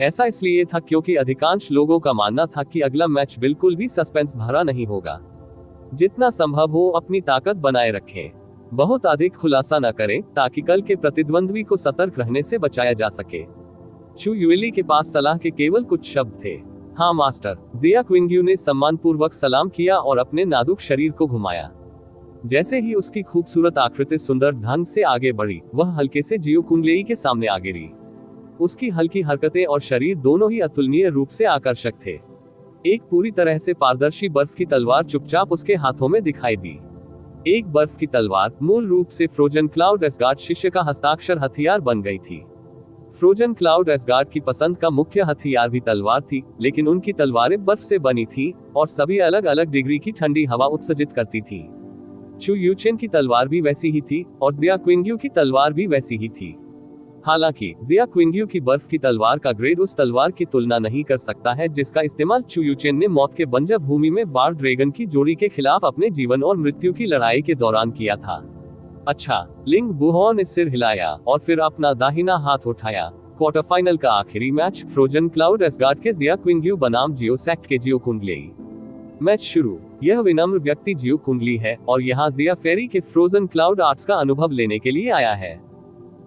ऐसा इसलिए था क्योंकि अधिकांश लोगों का मानना था कि अगला मैच बिल्कुल भी सस्पेंस भरा नहीं होगा। जितना संभव हो अपनी ताकत बनाए रखें, बहुत अधिक खुलासा न करें ताकि कल के प्रतिद्वंद्वी को सतर्क रहने से बचाया जा सके। चू युएली के पास सलाह के केवल कुछ शब्द थे। हाँ मास्टर, जिया क्विंग्यू ने सम्मानपूर्वक सलाम किया और अपने नाजुक शरीर को घुमाया। जैसे ही उसकी खूबसूरत आकृति सुंदर ढंग से आगे बढ़ी, वह हल्के से जियो कुंडली के सामने आ गिरी। उसकी हल्की हरकतें और शरीर दोनों ही अतुलनीय रूप से आकर्षक थे। एक पूरी तरह से पारदर्शी बर्फ की तलवार चुपचाप उसके हाथों में दिखाई दी। एक बर्फ की तलवार मूल रूप से फ्रोजन क्लाउड एसगार्ड शिष्य का हस्ताक्षर हथियार बन गई थी। फ्रोजन क्लाउड एसगार्ड की पसंद का मुख्य हथियार भी तलवार थी, लेकिन उनकी तलवारें बर्फ से बनी थी और सभी अलग अलग डिग्री की ठंडी हवा उत्सर्जित करती थी। चू यूचेन की तलवार भी वैसी ही थी और जिया क्विंग्यू की तलवार भी वैसी ही थी। हालांकि जिया क्विंग्यू की बर्फ की तलवार का ग्रेड उस तलवार की तुलना नहीं कर सकता है जिसका इस्तेमाल चू यूचेन ने मौत के बंजर भूमि में बार ड्रैगन की जोड़ी के खिलाफ अपने जीवन और मृत्यु की लड़ाई के दौरान किया था। अच्छा, लिंग वुहॉ ने सिर हिलाया और फिर अपना दाहिना हाथ उठाया। क्वार्टर फाइनल का आखिरी मैच फ्रोजन क्लाउड एसगार्ड के जिया क्विंग्यू बनाम जियो सेक्ट के जियो कुंडली। मैच शुरू। यह विनम्र व्यक्ति जियो कुंडली है और यहाँ जिया फेरी के फ्रोजन क्लाउड आर्ट्स का अनुभव लेने के लिए आया है।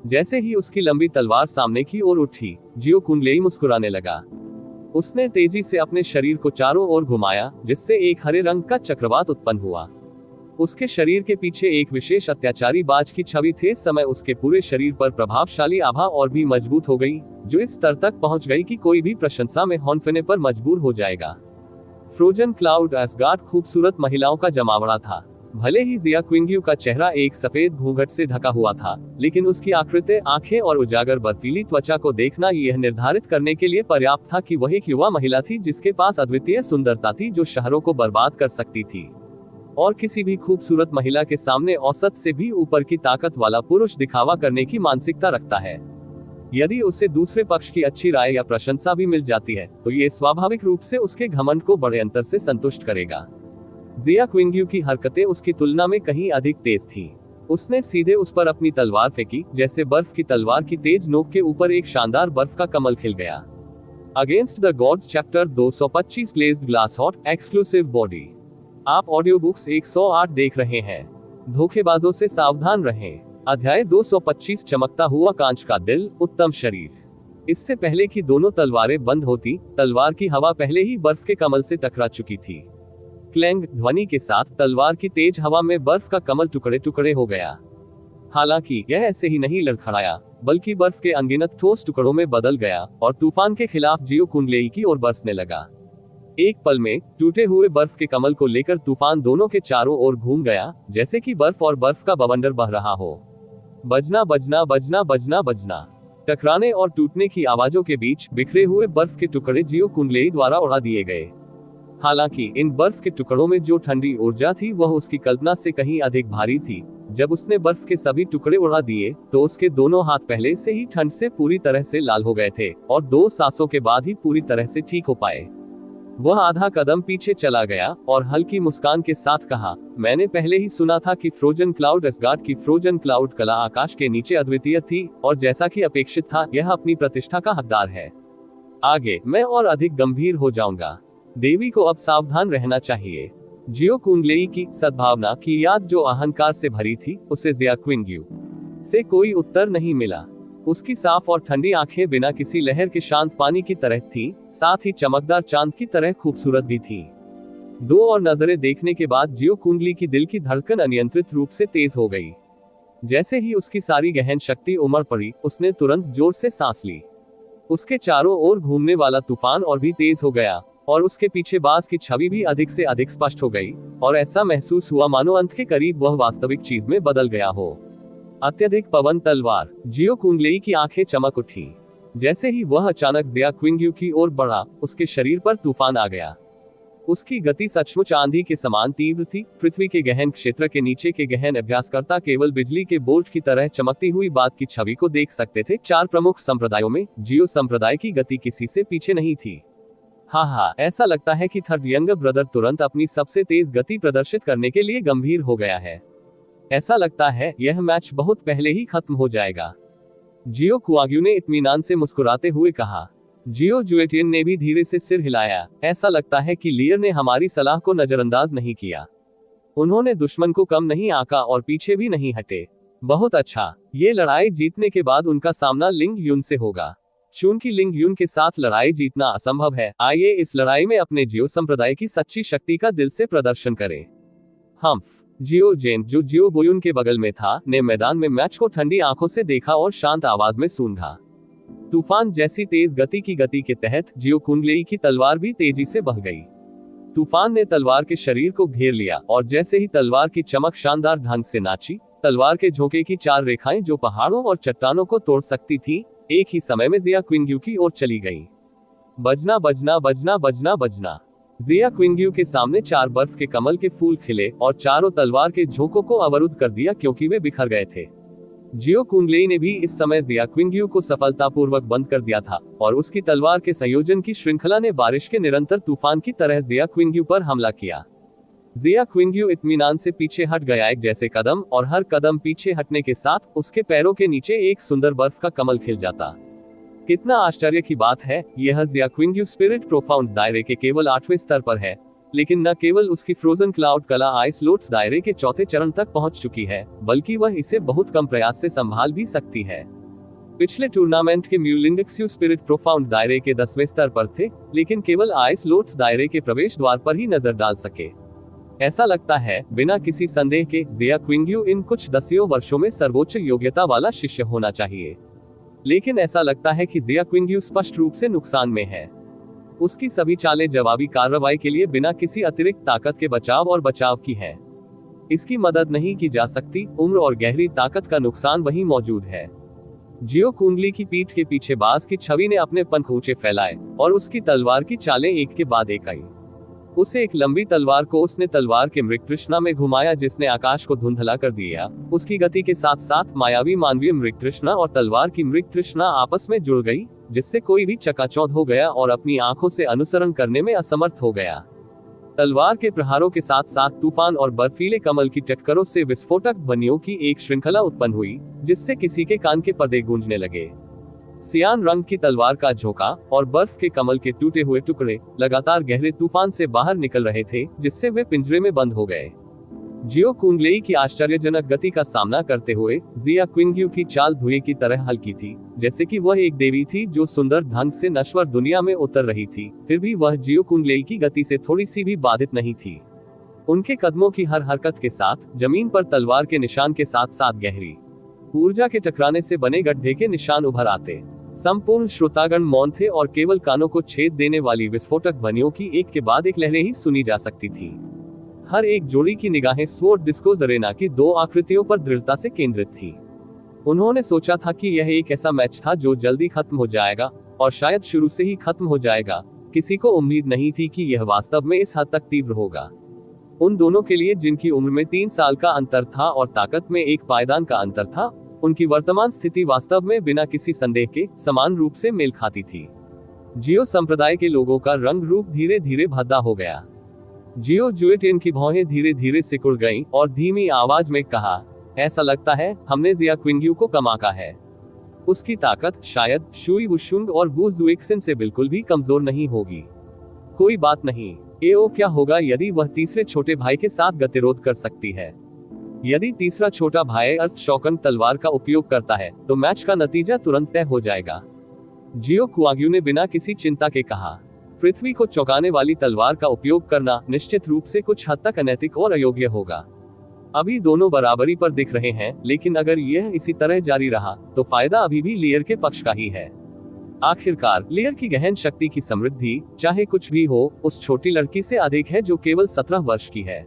जैसे ही उसकी लंबी तलवार सामने की ओर उठी, जियो कुंडली मुस्कुराने लगा। उसने तेजी से अपने शरीर को चारों ओर घुमाया, जिससे एक हरे रंग का चक्रवात उत्पन्न हुआ। उसके शरीर के पीछे एक विशेष अत्याचारी बाज की छवि थी। इस समय उसके पूरे शरीर पर प्रभावशाली आभा और भी मजबूत हो गई, जो इस स्तर तक पहुंच गई कि कोई भी प्रशंसा में हौंफने पर मजबूर हो जाएगा। फ्रोजन क्लाउड एसगार्ड खूबसूरत महिलाओं का जमावड़ा था। भले ही जिया क्विंग्यू का चेहरा एक सफेद घूंघट से ढका हुआ था, लेकिन उसकी आकृति, आंखें और उजागर बर्फीली त्वचा को देखना यह निर्धारित करने के लिए पर्याप्त था कि वह एक युवा महिला थी जिसके पास अद्वितीय सुंदरता थी जो शहरों को बर्बाद कर सकती थी और किसी भी खूबसूरत महिला के सामने औसत से भी ऊपर की ताकत वाला पुरुष दिखावा करने की मानसिकता रखता है। यदि उसे दूसरे पक्ष की अच्छी राय या प्रशंसा भी मिल जाती है तो ये स्वाभाविक रूप से उसके घमंड को बड़े अंतर से संतुष्ट करेगा। जिया क्विंग्यू की हरकतें उसकी तुलना में कहीं अधिक तेज थीं। उसने सीधे उस पर अपनी तलवार फेंकी, जैसे बर्फ की तलवार की तेज नोक के ऊपर एक शानदार बर्फ का कमल खिल गया। Against the gods chapter 225 glazed glass hot exclusive body. आप ऑडियो बुक्स 108 देख रहे हैं। धोखेबाजों से सावधान रहें। अध्याय 225 चमकता हुआ कांच का दिल, उत्तम शरीर। इससे पहले कि दोनों तलवारें बंद होती, तलवार की हवा पहले ही बर्फ के कमल से टकरा चुकी थी। क्लैंग ध्वनि के साथ तलवार की तेज हवा में बर्फ का कमल टुकड़े टुकड़े हो गया। हालांकि यह ऐसे ही नहीं लड़खड़ाया, बल्कि बर्फ के अनगिनत ठोस टुकड़ों में बदल गया और तूफान के खिलाफ जियो कुंडली की ओर बरसने लगा। एक पल में टूटे हुए बर्फ के कमल को लेकर तूफान दोनों के चारों ओर घूम गया, जैसे कि बर्फ और बर्फ का बवंडर बह रहा हो। बजना बजना बजना बजना बजना। टकराने और टूटने की आवाजों के बीच बिखरे हुए बर्फ के टुकड़े जियो कुंडली द्वारा उड़ा दिए गए। हालांकि इन बर्फ के टुकड़ों में जो ठंडी ऊर्जा थी वह उसकी कल्पना से कहीं अधिक भारी थी। जब उसने बर्फ के सभी टुकड़े उड़ा दिए तो उसके दोनों हाथ पहले से ही ठंड से पूरी तरह से लाल हो गए थे और 2 सांसों के बाद ही पूरी तरह से ठीक हो पाए। वह आधा कदम पीछे चला गया और हल्की मुस्कान के साथ कहा, मैंने पहले ही सुना था कि फ्रोजन क्लाउड एसगार्ड की फ्रोजन क्लाउड कला आकाश के नीचे अद्वितीय थी और जैसा कि अपेक्षित था यह अपनी प्रतिष्ठा का हकदार है। आगे मैं और अधिक गंभीर हो जाऊंगा। देवी को अब सावधान रहना चाहिए। जियो कुंडलेई की सद्भावना की याद जो अहंकार से भरी थी, उसे जिया क्विंग्यू से कोई उत्तर नहीं मिला। उसकी साफ और ठंडी आंखें बिना किसी लहर के शांत पानी की तरह थी, साथ ही चमकदार चांद की तरह खूबसूरत भी थी। 2 और नजरें देखने के बाद जियो कुंडली की दिल की धड़कन अनियंत्रित रूप से तेज हो गई। जैसे ही उसकी सारी गहन शक्ति उमड़ पड़ी, उसने तुरंत जोर से सांस ली। उसके चारों ओर घूमने वाला तूफान और भी तेज हो गया और उसके पीछे बास की छवि भी अधिक से अधिक स्पष्ट हो गई और ऐसा महसूस हुआ मानो अंत के करीब वह वास्तविक चीज में बदल गया हो। अत्यधिक पवन तलवार। जियो कुंडलेई की आंखें चमक उठी। जैसे ही वह अचानक जिया क्विंग्यू की ओर बढ़ा, उसके शरीर पर तूफान आ गया। उसकी गति सचमुच आंधी के समान तीव्र थी। पृथ्वी के गहन क्षेत्र के नीचे के गहन अभ्यासकर्ता केवल बिजली के बोल्ट की तरह चमकती हुई बात की छवि को देख सकते थे। 4 प्रमुख संप्रदायों में जियो संप्रदाय की गति किसी से पीछे नहीं थी। हाँ, ऐसा लगता है कि थर्ड यंगर ब्रदर तुरंत अपनी सबसे तेज गति प्रदर्शित करने के लिए गंभीर हो गया है। ऐसा लगता है यह मैच बहुत पहले ही खत्म हो जाएगा। जियो कुआग्यू ने इत्मीनान से मुस्कुराते हुए कहा। जियो जुएटियन ने भी धीरे से सिर हिलाया। ऐसा लगता है कि लियर ने हमारी सलाह को नजरअंदाज नहीं किया। उन्होंने दुश्मन को कम नहीं आंका और पीछे भी नहीं हटे। बहुत अच्छा, ये लड़ाई जीतने के बाद उनका सामना लिंग युन से होगा। चूंकि लिंग युन के साथ लड़ाई जीतना असंभव है, आइए इस लड़ाई में अपने जियो संप्रदाय की सच्ची शक्ति का दिल से प्रदर्शन करें। हम्फ। जियो जेन, जो जियो बोयुन के बगल में था, ने मैदान में मैच को ठंडी आंखों से देखा और शांत आवाज में सूंघा। तूफान जैसी तेज गति के तहत जियो कुंडलेई की तलवार भी तेजी से बह गई। तूफान ने तलवार के शरीर को घेर लिया और जैसे ही तलवार की चमक शानदार ढंग से नाची, तलवार के झोंके की 4 रेखाएं जो पहाड़ों और चट्टानों को तोड़ सकती थी, एक ही समय में जिया क्विंग्यू की ओर चली गई। बजना बजना बजना बजना बजना। जिया क्विंग्यू के सामने 4 बर्फ के कमल के फूल खिले और चारों तलवार के झोंकों को अवरुद्ध कर दिया क्योंकि वे बिखर गए थे। जियो कुंडलेई ने भी इस समय जिया क्विंग्यू को सफलतापूर्वक बंद कर दिया था और उसकी तलवार के संयोजन की श्रृंखला ने बारिश के निरंतर तूफान की तरह जिया क्विंग्यू पर हमला किया। जिया क्विंग्यू इत्मीनान से पीछे हट गया, एक जैसे कदम, और हर कदम पीछे हटने के साथ उसके पैरों के नीचे एक सुंदर बर्फ का कमल खिल जाता। कितना आश्चर्य की बात है, यह जिया क्विंग्यू स्पिरिट प्रोफाउंड दायरे के केवल 8वें स्तर पर है, लेकिन न केवल उसकी फ्रोजन क्लाउड कला आइस लोट्स दायरे के 4थे चरण तक पहुंच चुकी है, बल्कि वह इसे बहुत कम प्रयास से संभाल भी सकती है। पिछले टूर्नामेंट के म्यूलिंगक्स्यू स्पिरिट प्रोफाउंड दायरे के 10वें स्तर पर थे, लेकिन केवल आइस लोट्स दायरे के प्रवेश द्वार पर ही नजर डाल सके। ऐसा लगता है, बिना किसी संदेह के, जिया क्विंग्यू इन कुछ दसियों वर्षों में सर्वोच्च योग्यता वाला शिष्य होना चाहिए। लेकिन ऐसा लगता है कि जिया क्विंग्यू स्पष्ट रूप से नुकसान में है। उसकी सभी चालें जवाबी कार्रवाई के लिए बिना किसी अतिरिक्त ताकत के बचाव की है। इसकी मदद नहीं की जा सकती। उम्र और गहरी ताकत का नुकसान वहीं मौजूद है। जियो कुंडली की पीठ के पीछे बास की छवि ने अपने पंख ऊंचे फैलाए और उसकी तलवार की चालें एक के बाद एक आई। उसे एक लंबी तलवार को उसने तलवार के मृग तृष्णा में घुमाया जिसने आकाश को धुंधला कर दिया। उसकी गति के साथ साथ मायावी मानवीय मृग तृष्णा और तलवार की मृग तृष्णा आपस में जुड़ गई, जिससे कोई भी चकाचौंध हो गया और अपनी आंखों से अनुसरण करने में असमर्थ हो गया। तलवार के प्रहारों के साथ साथ तूफान और बर्फीले कमल की टक्करों से विस्फोटक ध्वनियों की एक श्रृंखला उत्पन्न हुई, जिससे किसी के कान के पर्दे गूंजने लगे। सियान रंग की तलवार का झोंका और बर्फ के कमल के टूटे हुए टुकड़े लगातार गहरे तूफान से बाहर निकल रहे थे, जिससे वे पिंजरे में बंद हो गए। जियो कुंडलेई की आश्चर्यजनक गति का सामना करते हुए जिया क्विंग्यू की चाल धुएं की तरह हल्की थी, जैसे कि वह एक देवी थी जो सुंदर ढंग से नश्वर दुनिया में उतर रही थी। फिर भी वह जियो कुंडलेई की गति से थोड़ी सी भी बाधित नहीं थी। उनके कदमों की हर हरकत के साथ जमीन पर तलवार के निशान के साथ साथ गहरी ऊर्जा के टकराने से बने गड्ढे के निशान उभर आते। संपूर्ण श्रोतागण मौन थे और केवल कानों को छेद देने वाली विस्फोटक ध्वनियों की एक के बाद एक लहरें ही सुनी जा सकती थी। हर एक जोड़ी की निगाहें स्वॉर्ड डिस्कोज अरेना की 2 आकृतियों पर दृढ़ता से केंद्रित थी। उन्होंने सोचा था कि यह एक ऐसा मैच था जो जल्दी खत्म हो जाएगा, और शायद शुरू से ही खत्म हो जाएगा। किसी को उम्मीद नहीं थी कि यह वास्तव में इस हद तक तीव्र होगा। उन दोनों के लिए जिनकी उम्र में 3 साल का अंतर था और ताकत में 1 पायदान का अंतर था, उनकी वर्तमान स्थिति वास्तव में बिना किसी संदेह के समान रूप से मेल खाती थी। जियो संप्रदाय के लोगों का रंग रूप धीरे धीरे भद्दा हो गया। जियो जुएटिन की भौहें धीरे धीरे सिकुड़ गईं और धीमी आवाज में कहा, ऐसा लगता है हमने जिया क्विंग्यू को कम आंका है। उसकी ताकत शायद शुई वुशुंग और वू जुएक्सिन से बिल्कुल भी कमजोर नहीं होगी। कोई बात नहीं, एओ क्या होगा यदि वह तीसरे छोटे भाई के साथ गतिरोध कर सकती है। यदि तीसरा छोटा भाई अर्थ शौकन तलवार का उपयोग करता है तो मैच का नतीजा तुरंत तय हो जाएगा। जियो कुआग्यू ने बिना किसी चिंता के कहा, पृथ्वी को चौंकाने वाली तलवार का उपयोग करना निश्चित रूप से कुछ हद तक अनैतिक और अयोग्य होगा। अभी दोनों बराबरी पर दिख रहे हैं, लेकिन अगर यह इसी तरह जारी रहा तो फायदा अभी भी लियर के पक्ष का ही है। आखिरकार लियर की गहन शक्ति की समृद्धि, चाहे कुछ भी हो, उस छोटी लड़की से अधिक है जो केवल 17 वर्ष की है।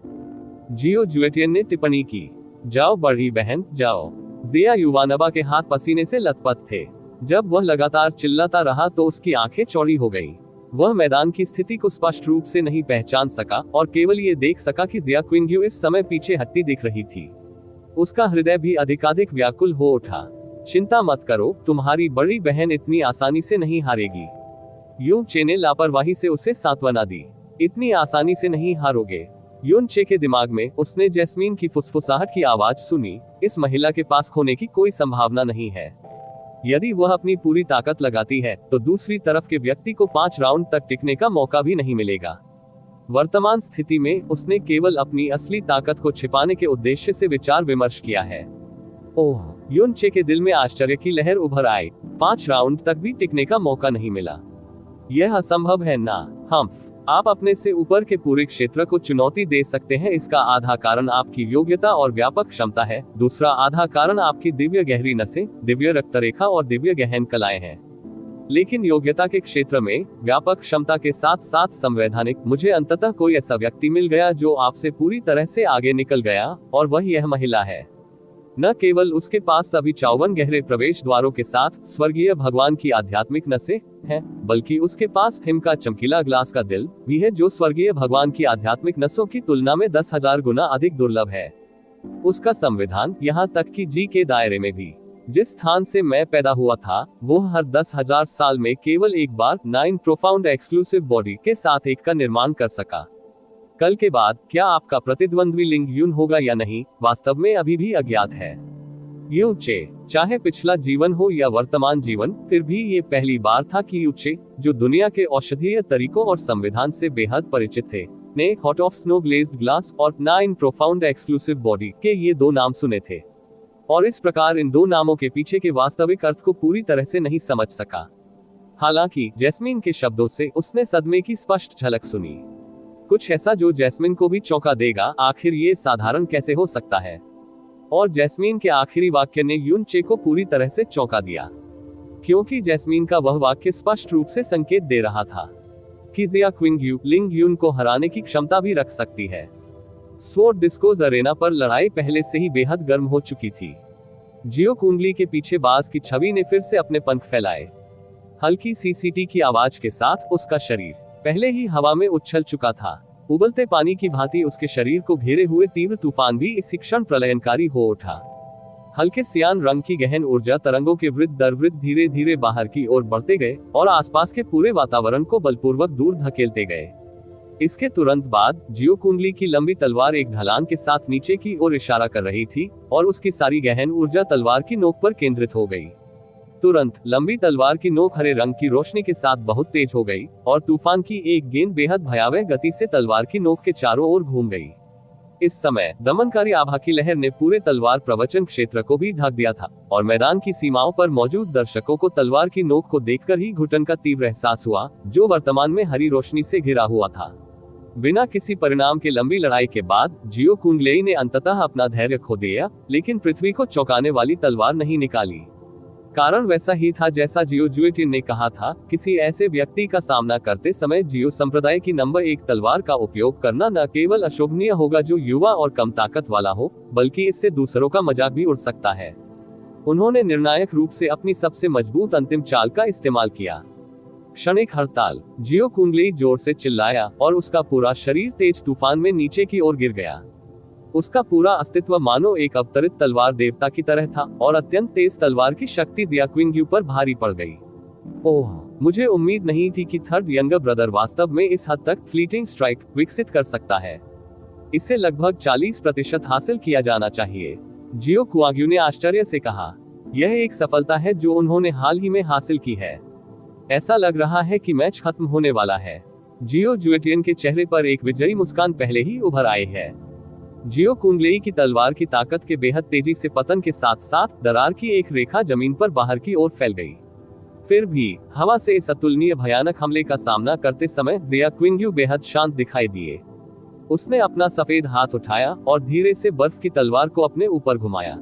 जियो जुएटियन ने टिप्पणी की, जाओ बड़ी बहन जाओ। जिया युवानबा के हाथ पसीने से लथपथ थे। जब वह लगातार चिल्लाता रहा तो उसकी आंखें चौड़ी हो गईं। वह मैदान की स्थिति को स्पष्ट रूप से नहीं पहचान सका और केवल ये देख सका कि जिया क्विंग्यू इस समय पीछे हटती दिख रही थी। उसका हृदय भी अधिकाधिक व्याकुल हो उठा। चिंता मत करो, तुम्हारी बड़ी बहन इतनी आसानी से नहीं हारेगी। यून चे ने लापरवाही से उसे सांत्वना दी। इतनी आसानी से नहीं हारोगे। यून चे के दिमाग में उसने जैस्मीन की फुसफुसाहट की आवाज सुनी, इस महिला के पास खोने की कोई संभावना नहीं है। यदि वह अपनी पूरी ताकत लगाती है तो दूसरी तरफ के व्यक्ति को 5 राउंड तक टिकने का मौका भी नहीं मिलेगा। वर्तमान स्थिति में उसने केवल अपनी असली ताकत को छिपाने के उद्देश्य से विचार विमर्श किया है। ओह, यून चे के दिल में आश्चर्य की लहर उभर आई। 5 राउंड तक भी टिकने का मौका नहीं मिला। यह असंभव है ना। हम्फ, आप अपने से ऊपर के पूरे क्षेत्र को चुनौती दे सकते हैं। इसका आधा कारण आपकी योग्यता और व्यापक क्षमता है, दूसरा आधा कारण आपकी दिव्य गहरी नसें, दिव्य रक्तरेखा और दिव्य गहन कलाएं हैं। लेकिन योग्यता के क्षेत्र में व्यापक क्षमता के साथ साथ संवैधानिक, मुझे अंततः कोई ऐसा व्यक्ति मिल गया जो आपसे पूरी तरह से आगे निकल गया, और वह यह महिला है। न केवल उसके पास सभी 54 गहरे प्रवेश द्वारों के साथ स्वर्गीय भगवान की आध्यात्मिक नसें हैं, बल्कि उसके पास हिम का चमकीला ग्लास का दिल भी है जो स्वर्गीय भगवान की आध्यात्मिक नसों की तुलना में 10,000 गुना अधिक दुर्लभ है। उसका संविधान, यहाँ तक कि जी के दायरे में भी, जिस स्थान से मैं पैदा हुआ था, वो हर 10,000 साल में केवल एक बार 9 प्रोफाउंड एक्सक्लूसिव बॉडी के साथ एक का निर्माण कर सका। कल के बाद क्या आपका प्रतिद्वंद्वी लिंग यून होगा या नहीं, वास्तव में अभी भी अज्ञात है। यू चे, चाहे पिछला जीवन हो या वर्तमान जीवन, फिर भी ये पहली बार था कि यू चे, जो दुनिया के औषधीय तरीकों और संविधान से बेहद परिचित थे, ने hot of snow glazed glass और 9 प्रोफाउंड एक्सक्लूसिव बॉडी के ये 2 नाम सुने थे, और इस प्रकार इन 2 नामों के पीछे के वास्तविक अर्थ को पूरी तरह से नहीं समझ सका। हालांकि जैस्मीन के शब्दों से उसने सदमे की स्पष्ट झलक सुनी, कुछ ऐसा जो जैस्मीन को भी चौंका देगा। आखिर ये साधारण कैसे हो सकता है? और जैस्मीन के आखिरी वाक्य ने यून चे को पूरी तरह से चौंका दिया, क्योंकि जैस्मीन का वह वाक्य स्पष्ट रूप से संकेत दे रहा था कि जिया क्विंग्यू लिंग यून को हराने की क्षमता भी रख सकती है। स्वॉर्ड डिस्कोज अरेना पर लड़ाई पहले से ही बेहद गर्म हो चुकी थी। जियो कुंडली के पीछे बाज की छवि ने फिर से अपने पंख फैलाए। हल्की सी सीटी की आवाज के साथ उसका शरीर पहले ही हवा में उछल चुका था। उबलते पानी की भांति उसके शरीर को घेरे हुए तीव्र तूफान भी इसी क्षण प्रलयनकारी हो उठा। हल्के सियान रंग की गहन ऊर्जा तरंगों के वृत्त दर वृत्त धीरे धीरे बाहर की ओर बढ़ते गए और आसपास के पूरे वातावरण को बलपूर्वक दूर धकेलते गए। इसके तुरंत बाद जियो कुंडली की लंबी तलवार एक ढलान के साथ नीचे की ओर इशारा कर रही थी और उसकी सारी गहन ऊर्जा तलवार की नोक पर केंद्रित हो गई। तुरंत लंबी तलवार की नोक हरे रंग की रोशनी के साथ बहुत तेज हो गई और तूफान की एक गेंद बेहद भयावह गति से तलवार की नोक के चारों ओर घूम गई। इस समय दमनकारी आभा की लहर ने पूरे तलवार प्रवचन क्षेत्र को भी ढक दिया था और मैदान की सीमाओं पर मौजूद दर्शकों को तलवार की नोक को देखकर ही घुटन का तीव्र एहसास हुआ, जो वर्तमान में हरी रोशनी से घिरा हुआ था। बिना किसी परिणाम के लंबी लड़ाई के बाद जियो कुंडलेई ने अंततः अपना धैर्य खो दिया, लेकिन पृथ्वी को चौंकाने वाली तलवार नहीं निकाली। कारण वैसा ही था जैसा जियो जुएटिन ने कहा था, किसी ऐसे व्यक्ति का सामना करते समय जियो संप्रदाय की नंबर 1 तलवार का उपयोग करना न केवल अशोभनीय होगा जो युवा और कम ताकत वाला हो, बल्कि इससे दूसरों का मजाक भी उड़ सकता है। उन्होंने निर्णायक रूप से अपनी सबसे मजबूत अंतिम चाल का इस्तेमाल किया। क्षणिक हड़ताल। जियो कुंडली जोर से चिल्लाया और उसका पूरा शरीर तेज तूफान में नीचे की ओर गिर गया। उसका पूरा अस्तित्व मानो एक अवतरित तलवार देवता की तरह था और अत्यंत तेज तलवार की शक्ति जिया क्विंग्यू पर भारी पड़ गई। ओह, मुझे उम्मीद नहीं थी कि थर्ड यंगर ब्रदर वास्तव में इस हद तक फ्लीटिंग स्ट्राइक विकसित कर सकता है। इसे लगभग 40% हासिल किया जाना चाहिए, जियो कुआग्यू ने आश्चर्य से कहा। यह एक सफलता है जो उन्होंने हाल ही में हासिल की है। ऐसा लग रहा है कि मैच खत्म होने वाला है। जियो जुएटियन के चेहरे पर एक विजयी मुस्कान पहले ही उभर आई है। जियो कुंडली की तलवार की ताकत के बेहद तेजी से पतन के साथ साथ दरार की एक रेखा जमीन पर बाहर की ओर फैल गई। फिर भी हवा से इस अतुलनीय भयानक हमले का सामना करते समय जिया क्विंग्यू बेहद शांत दिखाई दिए। उसने अपना सफेद हाथ उठाया और धीरे से बर्फ की तलवार को अपने ऊपर घुमाया।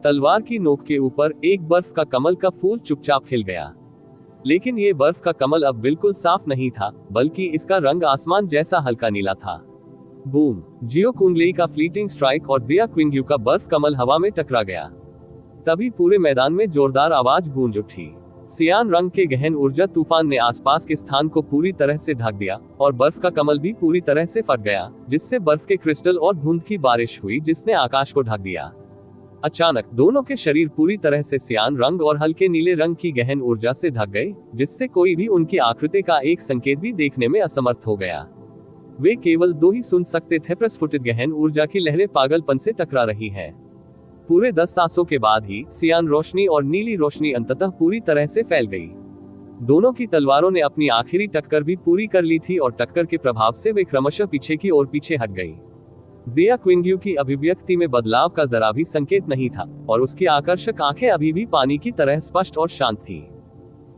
तलवार की नोक के ऊपर एक बर्फ का कमल का फूल चुपचाप खिल गया। लेकिन ये बर्फ का कमल अब बिल्कुल साफ नहीं था, बल्कि इसका रंग आसमान जैसा हल्का नीला था। बूम! जियो कुंडली का फ्लीटिंग स्ट्राइक और जिया क्विंग्यू का बर्फ कमल हवा में टकरा गया। तभी पूरे मैदान में जोरदार आवाज गूंज उठी। सियान रंग के गहन ऊर्जा तूफान ने आसपास के स्थान को पूरी तरह से ढक दिया और बर्फ का कमल भी पूरी तरह से फट गया, जिससे बर्फ के क्रिस्टल और धुंध की बारिश हुई जिसने आकाश को ढक दिया। अचानक दोनों के शरीर पूरी तरह से सियान रंग और हल्के नीले रंग की गहन ऊर्जा से ढक गए, जिससे कोई भी उनकी आकृति का एक संकेत भी देखने में असमर्थ हो गया। वे केवल दो ही सुन सकते थे, प्रस्फुटित गहन ऊर्जा की लहरें पागलपन से टकरा रही है। पूरे 10 सांसों के बाद ही सियान रोशनी और नीली रोशनी अंततः पूरी तरह से फैल गई। दोनों की तलवारों ने अपनी आखिरी टक्कर भी पूरी कर ली थी और टक्कर के प्रभाव से वे क्रमशः पीछे की ओर पीछे हट गई। जिया क्विंग्यू की अभिव्यक्ति में बदलाव का जरा भी संकेत नहीं था और उसकी आकर्षक आंखें अभी भी पानी की तरह स्पष्ट और शांत थीं।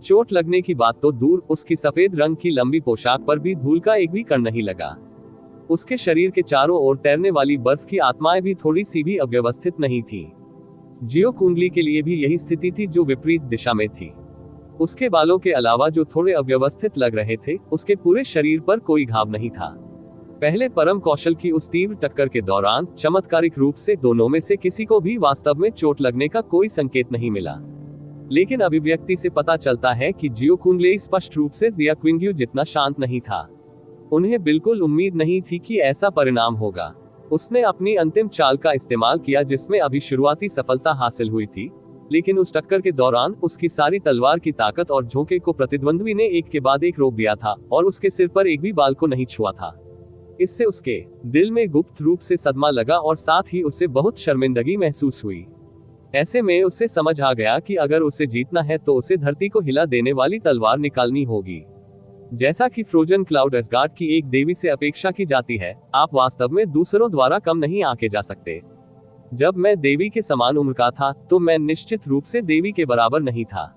चोट लगने की बात तो दूर, उसकी सफेद रंग की लंबी पोशाक पर भी धूल का एक भी कण नहीं लगा। उसके शरीर के चारों ओर तैरने वाली बर्फ की आत्माएं भी थोड़ी सी भी अव्यवस्थित नहीं थी। जियो कुंडली के लिए भी यही स्थिति थी, जो विपरीत दिशा में थी। उसके बालों के अलावा जो थोड़े अव्यवस्थित लग रहे थे, उसके पूरे शरीर पर कोई घाव नहीं था। पहले परम कौशल की उस तीव्र टक्कर के दौरान चमत्कारिक रूप से दोनों में से किसी को भी वास्तव में चोट लगने का कोई संकेत नहीं मिला। लेकिन अभिव्यक्ति से पता चलता है कि जियो कुंडली स्पष्ट रूप से जिया क्विंग्यू जितना शांत नहीं था। उन्हें बिल्कुल उम्मीद नहीं थी कि ऐसा परिणाम होगा। उसने अपनी अंतिम चाल का इस्तेमाल किया जिसमें अभी शुरुआती सफलता हासिल हुई थी, लेकिन उस टक्कर के दौरान उसकी सारी तलवार की ताकत और झोंके को प्रतिद्वंद्वी ने एक के बाद एक रोक दिया था और उसके सिर पर एक भी बाल को नहीं छुआ था। इससे उसके दिल में गुप्त रूप से सदमा लगा और साथ ही उसे बहुत शर्मिंदगी महसूस हुई। ऐसे में उसे समझ आ गया कि अगर उसे जीतना है तो उसे धरती को हिला देने वाली तलवार निकालनी होगी। जैसा कि फ्रोजन क्लाउड एस्गार्ड की एक देवी से अपेक्षा की जाती है, आप वास्तव में दूसरों द्वारा कम नहीं आंके जा सकते। जब मैं देवी के समान उम्र का था तो मैं निश्चित रूप से देवी के बराबर नहीं था,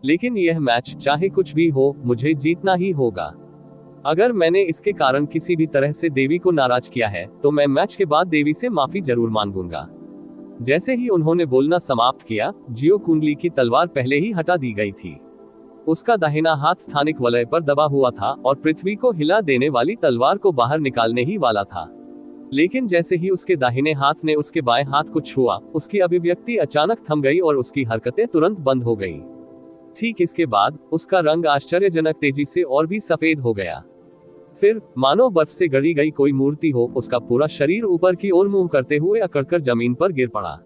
लेकिन यह मैच चाहे कुछ भी हो, मुझे जीतना ही होगा। अगर मैंने इसके कारण किसी भी तरह से देवी को नाराज किया है तो मैं मैच के बाद देवी से माफी जरूर मांगूंगा। जैसे ही उन्होंने बोलना समाप्त किया, जियो कुंडली की तलवार पहले ही हटा दी गई थी। उसका दाहिना हाथ स्थानिक वलय पर दबा हुआ था और पृथ्वी को हिला देने वाली तलवार को बाहर निकालने ही वाला था। लेकिन जैसे ही उसके दाहिने हाथ ने उसके बाएं हाथ को छुआ, उसकी अभिव्यक्ति अचानक थम गई और उसकी हरकतें तुरंत बंद हो गईं। ठीक इसके बाद उसका रंग आश्चर्यजनक तेजी से और भी सफेद हो गया। फिर मानो बर्फ से गढ़ी गई कोई मूर्ति हो, उसका पूरा शरीर ऊपर की ओर मुंह करते हुए अकड़कर जमीन पर गिर पड़ा।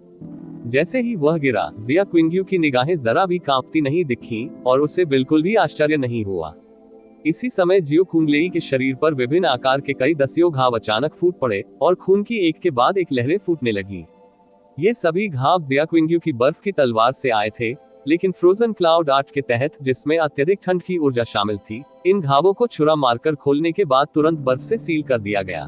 जैसे ही वह गिरा, जिया क्विंग्यू की निगाहें जरा भी कांपती नहीं दिखीं और उसे बिल्कुल भी आश्चर्य नहीं हुआ। इसी समय जियो कुंडली के शरीर पर विभिन्न आकार के कई दसियों घाव अचानक फूट पड़े और खून की एक के बाद एक लहरें फूटने लगी। ये सभी घाव जिया क्विंग्यू की बर्फ की तलवार से आए थे, लेकिन फ्रोजन क्लाउड आर्ट के तहत, जिसमें अत्यधिक ठंड की ऊर्जा शामिल थी, इन घावों को छुरा मारकर खोलने के बाद तुरंत बर्फ से सील कर दिया गया।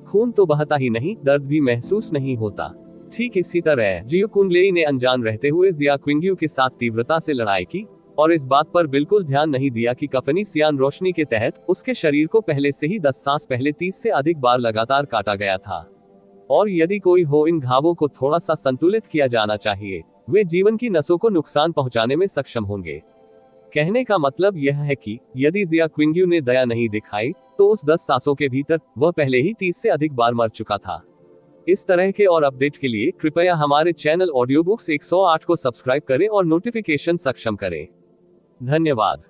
खून तो बहता ही नहीं, दर्द भी महसूस नहीं होता। ठीक इसी तरह जियो कुंडली ने अनजान रहते हुए जिया क्विंग्यू के साथ तीव्रता से लड़ाई की और इस बात पर बिल्कुल ध्यान नहीं दिया कि कफनी सियान रोशनी के तहत उसके शरीर को पहले से ही 10 सांस पहले 30 से अधिक बार लगातार काटा गया था। और यदि कोई हो, इन घावों को थोड़ा सा संतुलित किया जाना चाहिए। वे जीवन की नसों को नुकसान पहुंचाने में सक्षम होंगे। कहने का मतलब यह है कि यदि जिया क्विंग्यू ने दया नहीं दिखाई तो उस 10 सांसों के भीतर वह पहले ही 30 से अधिक बार मर चुका था। इस तरह के और अपडेट के लिए कृपया हमारे चैनल ऑडियो बुक्स 108 को सब्सक्राइब करें और नोटिफिकेशन सक्षम करें। धन्यवाद।